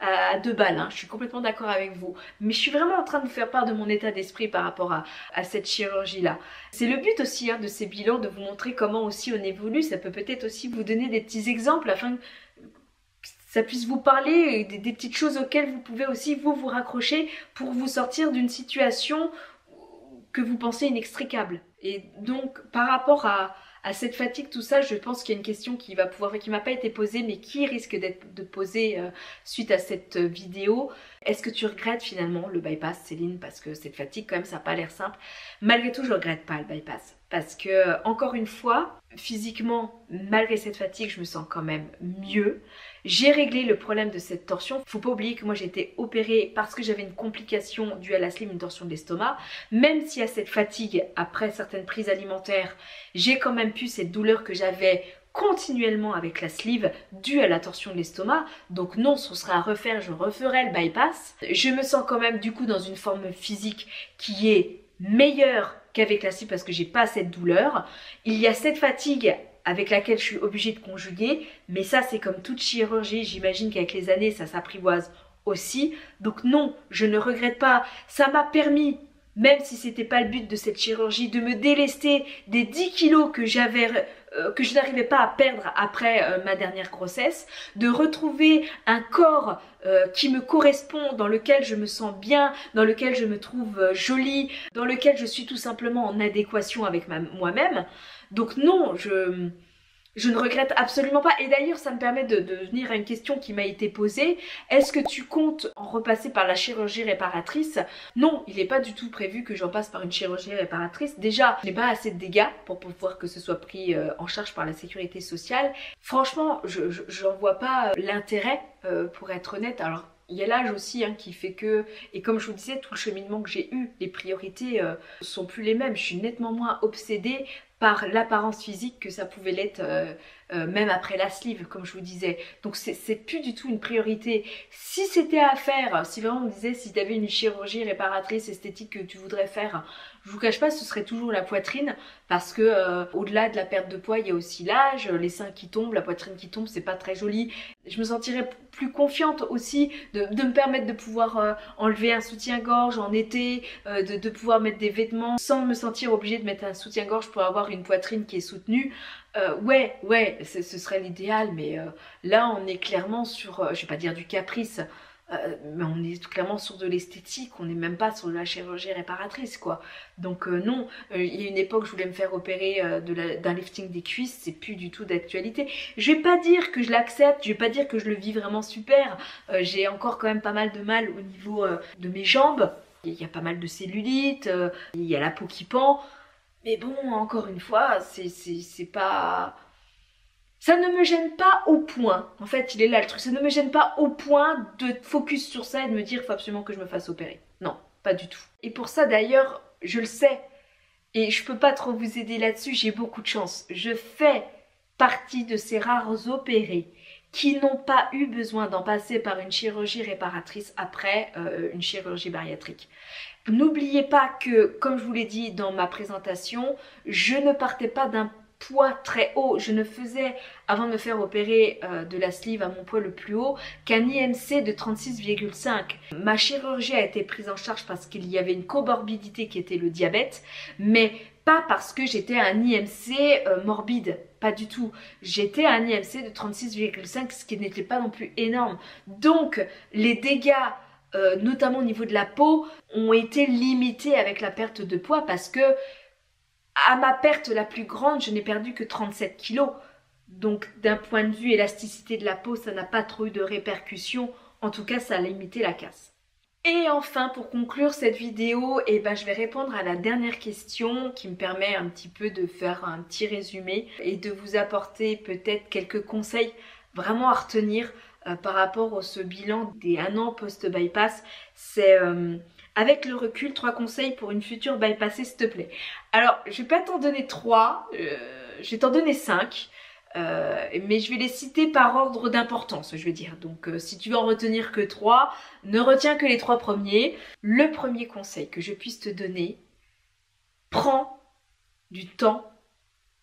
à deux balles, hein. Je suis complètement d'accord avec vous. Mais je suis vraiment en train de vous faire part de mon état d'esprit par rapport à cette chirurgie-là. C'est le but aussi de ces bilans, de vous montrer comment aussi on évolue. Ça peut peut-être aussi vous donner des petits exemples afin que ça puisse vous parler des petites choses auxquelles vous pouvez aussi vous raccrocher pour vous sortir d'une situation que vous pensez inextricable. Et donc par rapport à cette fatigue, tout ça, je pense qu'il y a une question qui m'a pas été posée, mais qui risque d'être posée suite à cette vidéo. Est-ce que tu regrettes finalement le bypass, Céline? Parce que cette fatigue, quand même, ça n'a pas l'air simple. Malgré tout, je regrette pas le bypass. Parce que, encore une fois, physiquement, malgré cette fatigue, je me sens quand même mieux. J'ai réglé le problème de cette torsion. Faut pas oublier que moi j'ai été opérée parce que j'avais une complication due à la sleeve, une torsion de l'estomac. Même s'il y a cette fatigue après certaines prises alimentaires, j'ai quand même pu cette douleur que j'avais continuellement avec la sleeve due à la torsion de l'estomac. Donc non, ce sera à refaire, je referai le bypass. Je me sens quand même du coup dans une forme physique qui est meilleure qu'avec la sleeve parce que j'ai pas cette douleur. Il y a cette fatigue avec laquelle je suis obligée de conjuguer, mais ça c'est comme toute chirurgie, j'imagine qu'avec les années ça s'apprivoise aussi. Donc non, je ne regrette pas, ça m'a permis, même si c'était pas le but de cette chirurgie, de me délester des 10 kilos que je n'arrivais pas à perdre après ma dernière grossesse, de retrouver un corps qui me correspond, dans lequel je me sens bien, dans lequel je me trouve jolie, dans lequel je suis tout simplement en adéquation avec moi-même. Donc non, je ne regrette absolument pas. Et d'ailleurs, ça me permet de venir à une question qui m'a été posée. Est-ce que tu comptes en repasser par la chirurgie réparatrice? Non, il n'est pas du tout prévu que j'en passe par une chirurgie réparatrice. Déjà, je n'ai pas assez de dégâts pour pouvoir que ce soit pris en charge par la sécurité sociale. Franchement, je n'en vois pas l'intérêt, pour être honnête. Alors, il y a l'âge aussi qui fait que, et comme je vous disais, tout le cheminement que j'ai eu, les priorités sont plus les mêmes. Je suis nettement moins obsédée par l'apparence physique que ça pouvait l'être même après la sleeve, comme je vous disais. Donc c'est plus du tout une priorité. Si c'était à faire, si vraiment on me disait si tu avais une chirurgie réparatrice esthétique que tu voudrais faire, je vous cache pas, ce serait toujours la poitrine, parce que au-delà de la perte de poids, il y a aussi l'âge, les seins qui tombent, la poitrine qui tombe, c'est pas très joli. Je me sentirais plus confiante aussi de me permettre de pouvoir enlever un soutien-gorge en été, de pouvoir mettre des vêtements sans me sentir obligée de mettre un soutien-gorge pour avoir une poitrine qui est soutenue. Ouais, ce serait l'idéal, mais là on est clairement sur, je vais pas dire du caprice, mais on est clairement sur de l'esthétique, on n'est même pas sur de la chirurgie réparatrice quoi. Donc non, il y a une époque je voulais me faire opérer d'un lifting des cuisses, c'est plus du tout d'actualité. Je vais pas dire que je l'accepte, je vais pas dire que je le vis vraiment super, j'ai encore quand même pas mal de mal au niveau de mes jambes, il y a pas mal de cellulite, il y a la peau qui pend, mais bon encore une fois c'est pas... Ça ne me gêne pas au point, en fait il est là le truc, ça ne me gêne pas au point de focus sur ça et de me dire il faut absolument que je me fasse opérer. Non, pas du tout. Et pour ça d'ailleurs, je le sais, et je peux pas trop vous aider là-dessus, j'ai beaucoup de chance. Je fais partie de ces rares opérés qui n'ont pas eu besoin d'en passer par une chirurgie réparatrice après une chirurgie bariatrique. N'oubliez pas que, comme je vous l'ai dit dans ma présentation, je ne partais pas d'un poids très haut. Je ne faisais, avant de me faire opérer de la sleeve à mon poids le plus haut, qu'un IMC de 36,5. Ma chirurgie a été prise en charge parce qu'il y avait une comorbidité qui était le diabète, mais pas parce que j'étais à un IMC morbide, pas du tout. J'étais à un IMC de 36,5, ce qui n'était pas non plus énorme. Donc, les dégâts notamment au niveau de la peau, ont été limités avec la perte de poids parce que à ma perte la plus grande, je n'ai perdu que 37 kilos. Donc d'un point de vue élasticité de la peau, ça n'a pas trop eu de répercussions. En tout cas, ça a limité la casse. Et enfin, pour conclure cette vidéo, je vais répondre à la dernière question qui me permet un petit peu de faire un petit résumé et de vous apporter peut-être quelques conseils vraiment à retenir par rapport à ce bilan des 1 an post-bypass, c'est avec le recul, 3 conseils pour une future bypassée, s'il te plaît. Alors, je vais pas t'en donner 3, je vais t'en donner 5. Mais je vais les citer par ordre d'importance, je veux dire. Donc si tu veux en retenir que 3, ne retiens que les 3 premiers. Le premier conseil que je puisse te donner, prends du temps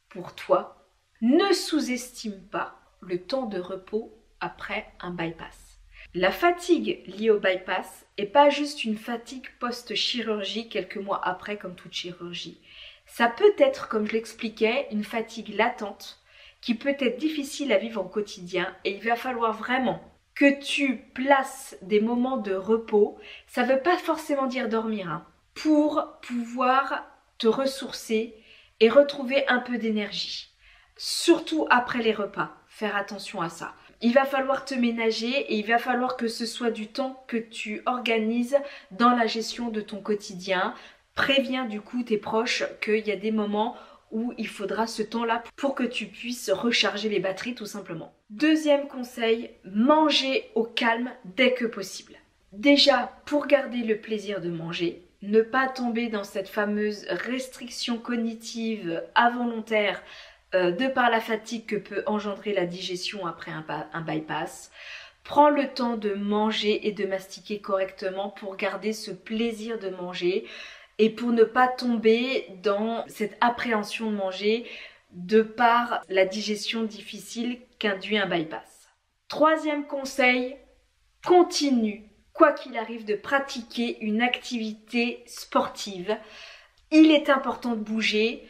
pour toi. Ne sous-estime pas le temps de repos après un bypass. La fatigue liée au bypass n'est pas juste une fatigue post-chirurgie quelques mois après comme toute chirurgie. Ça peut être, comme je l'expliquais, une fatigue latente qui peut être difficile à vivre au quotidien et il va falloir vraiment que tu places des moments de repos. Ça ne veut pas forcément dire dormir, hein, pour pouvoir te ressourcer et retrouver un peu d'énergie. Surtout après les repas, faire attention à ça. Il va falloir te ménager et il va falloir que ce soit du temps que tu organises dans la gestion de ton quotidien. Préviens du coup tes proches qu'il y a des moments où il faudra ce temps-là pour que tu puisses recharger les batteries tout simplement. Deuxième conseil, manger au calme dès que possible. Déjà, pour garder le plaisir de manger, ne pas tomber dans cette fameuse restriction cognitive involontaire de par la fatigue que peut engendrer la digestion après un bypass. Prends le temps de manger et de mastiquer correctement pour garder ce plaisir de manger. Et pour ne pas tomber dans cette appréhension de manger de par la digestion difficile qu'induit un bypass. Troisième conseil, continue, quoi qu'il arrive, de pratiquer une activité sportive. Il est important de bouger,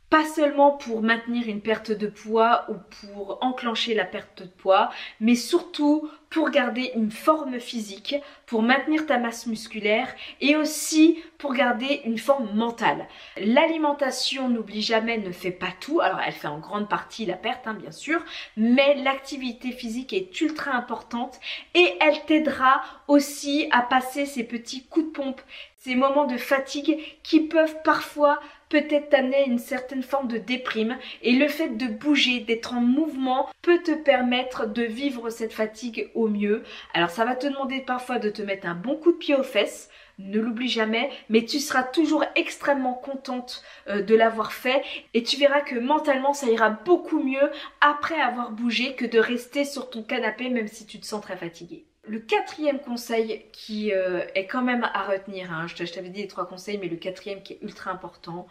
pas seulement pour maintenir une perte de poids ou pour enclencher la perte de poids, mais surtout pour garder une forme physique, pour maintenir ta masse musculaire et aussi pour garder une forme mentale. L'alimentation, n'oublie jamais, ne fait pas tout. Alors elle fait en grande partie la perte, hein, bien sûr, mais l'activité physique est ultra importante et elle t'aidera aussi à passer ces petits coups de pompe, ces moments de fatigue qui peuvent parfois peut-être t'amener à une certaine forme de déprime, et le fait de bouger, d'être en mouvement peut te permettre de vivre cette fatigue au mieux. Alors ça va te demander parfois de te mettre un bon coup de pied aux fesses, ne l'oublie jamais, mais tu seras toujours extrêmement contente de l'avoir fait et tu verras que mentalement ça ira beaucoup mieux après avoir bougé que de rester sur ton canapé même si tu te sens très fatigué. Le quatrième conseil qui est quand même à retenir, hein, je t'avais dit les 3 conseils, mais le quatrième qui est ultra important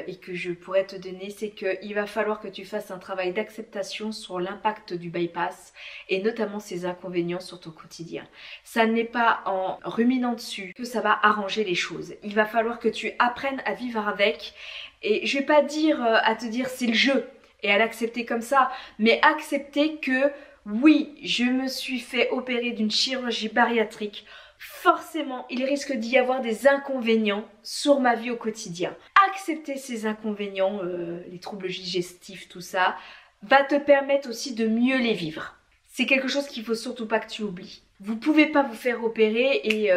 et que je pourrais te donner, c'est qu'il va falloir que tu fasses un travail d'acceptation sur l'impact du bypass et notamment ses inconvénients sur ton quotidien. Ça n'est pas en ruminant dessus que ça va arranger les choses. Il va falloir que tu apprennes à vivre avec et je vais pas dire à te dire c'est le jeu et à l'accepter comme ça, mais accepter que oui, je me suis fait opérer d'une chirurgie bariatrique. Forcément, il risque d'y avoir des inconvénients sur ma vie au quotidien. Accepter ces inconvénients, les troubles digestifs, tout ça, va te permettre aussi de mieux les vivre. C'est quelque chose qu'il faut surtout pas que tu oublies. Vous pouvez pas vous faire opérer et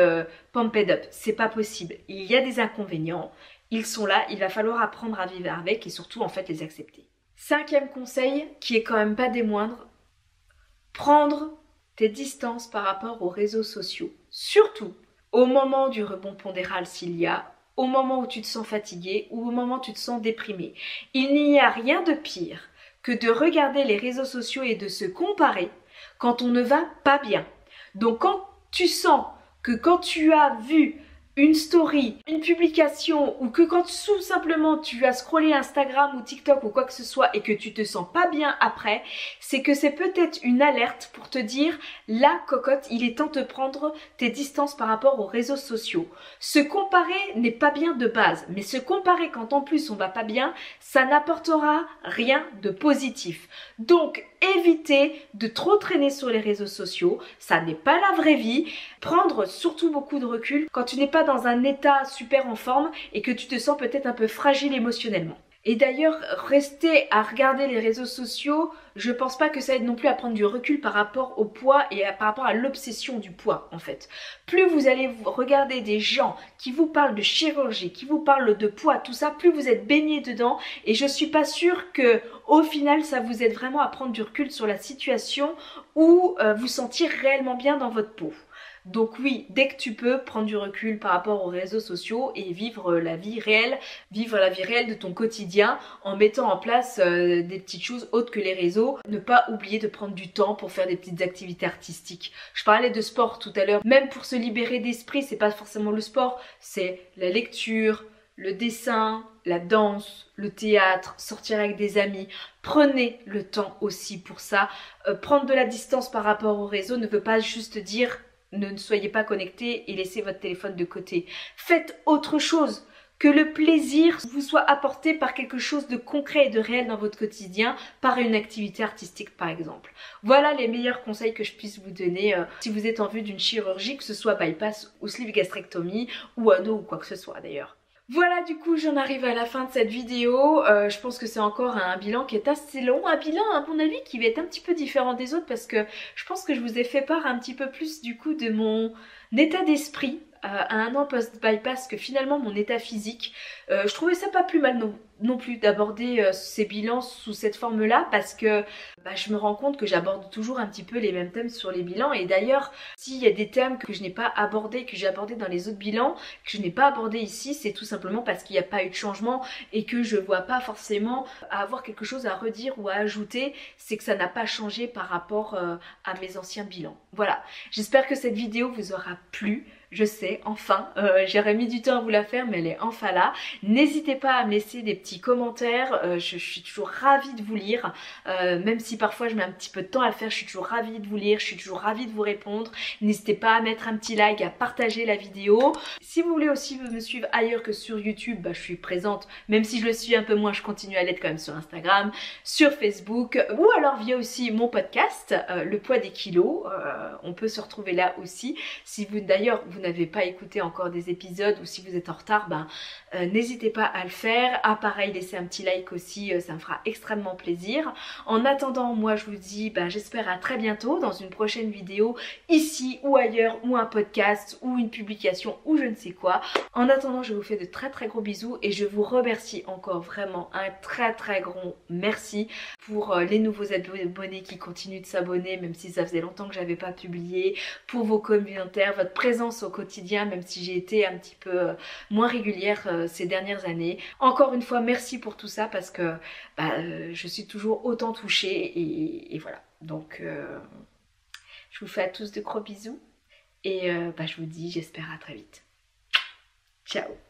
pump it up, c'est pas possible. Il y a des inconvénients, ils sont là, il va falloir apprendre à vivre avec et surtout en fait les accepter. 5e conseil, qui est quand même pas des moindres, prendre tes distances par rapport aux réseaux sociaux. Surtout au moment du rebond pondéral s'il y a, au moment où tu te sens fatigué ou au moment où tu te sens déprimé. Il n'y a rien de pire que de regarder les réseaux sociaux et de se comparer quand on ne va pas bien. Donc quand tu sens que quand tu as vu une story, une publication ou que quand tout simplement tu as scrollé Instagram ou TikTok ou quoi que ce soit et que tu te sens pas bien après, c'est que c'est peut-être une alerte pour te dire là cocotte, il est temps de prendre tes distances par rapport aux réseaux sociaux. Se comparer n'est pas bien de base, mais se comparer quand en plus on va pas bien, ça n'apportera rien de positif. Donc évitez de trop traîner sur les réseaux sociaux, ça n'est pas la vraie vie. Prendre surtout beaucoup de recul quand tu n'es pas dans un état super en forme et que tu te sens peut-être un peu fragile émotionnellement. Et d'ailleurs, rester à regarder les réseaux sociaux, je pense pas que ça aide non plus à prendre du recul par rapport au poids et par rapport à l'obsession du poids en fait. Plus vous allez regarder des gens qui vous parlent de chirurgie, qui vous parlent de poids, tout ça, plus vous êtes baigné dedans et je suis pas sûre que au final ça vous aide vraiment à prendre du recul sur la situation ou vous sentir réellement bien dans votre peau. Donc oui, dès que tu peux, prendre du recul par rapport aux réseaux sociaux et vivre la vie réelle de ton quotidien en mettant en place des petites choses autres que les réseaux. Ne pas oublier de prendre du temps pour faire des petites activités artistiques. Je parlais de sport tout à l'heure, même pour se libérer d'esprit, c'est pas forcément le sport, c'est la lecture, le dessin, la danse, le théâtre, sortir avec des amis. Prenez le temps aussi pour ça. Prendre de la distance par rapport aux réseaux ne veut pas juste dire ne soyez pas connectés et laissez votre téléphone de côté. Faites autre chose. Que le plaisir vous soit apporté par quelque chose de concret et de réel dans votre quotidien, par une activité artistique par exemple. Voilà les meilleurs conseils que je puisse vous donner si vous êtes en vue d'une chirurgie, que ce soit bypass ou sleeve gastrectomie ou anneau ou quoi que ce soit d'ailleurs. Voilà, du coup j'en arrive à la fin de cette vidéo. Je pense que c'est encore un bilan qui est assez long, un bilan à mon avis qui va être un petit peu différent des autres parce que je pense que je vous ai fait part un petit peu plus du coup de mon état d'esprit à un an post-bypass que finalement mon état physique. Je trouvais ça pas plus mal non plus d'aborder ces bilans sous cette forme-là parce que je me rends compte que j'aborde toujours un petit peu les mêmes thèmes sur les bilans et d'ailleurs s'il y a des thèmes que je n'ai pas abordés, que j'ai abordés dans les autres bilans, que je n'ai pas abordés ici, c'est tout simplement parce qu'il n'y a pas eu de changement et que je vois pas forcément avoir quelque chose à redire ou à ajouter, c'est que ça n'a pas changé par rapport à mes anciens bilans. Voilà, j'espère que cette vidéo vous aura plu. Je sais, enfin, j'aurais mis du temps à vous la faire, mais elle est enfin là. N'hésitez pas à me laisser des petits commentaires, je suis toujours ravie de vous lire, même si parfois je mets un petit peu de temps à le faire, je suis toujours ravie de vous lire, je suis toujours ravie de vous répondre. N'hésitez pas à mettre un petit like, à partager la vidéo. Si vous voulez aussi me suivre ailleurs que sur YouTube, je suis présente, même si je le suis un peu moins, je continue à l'être quand même sur Instagram, sur Facebook, ou alors via aussi mon podcast, Le poids des kilos, on peut se retrouver là aussi. Si vous d'ailleurs vous n'avez pas écouté encore des épisodes ou si vous êtes en retard, n'hésitez pas à le faire. Ah pareil, laissez un petit like aussi, ça me fera extrêmement plaisir. En attendant, moi je vous dis, j'espère à très bientôt dans une prochaine vidéo, ici ou ailleurs, ou un podcast, ou une publication, ou je ne sais quoi. En attendant, je vous fais de très très gros bisous et je vous remercie encore vraiment un très très grand merci pour les nouveaux abonnés qui continuent de s'abonner, même si ça faisait longtemps que j'avais pas publié, pour vos commentaires, votre présence au quotidien, même si j'ai été un petit peu moins régulière ces dernières années. Encore une fois, merci pour tout ça parce que je suis toujours autant touchée et voilà. Donc, je vous fais à tous de gros bisous et je vous dis, j'espère à très vite. Ciao!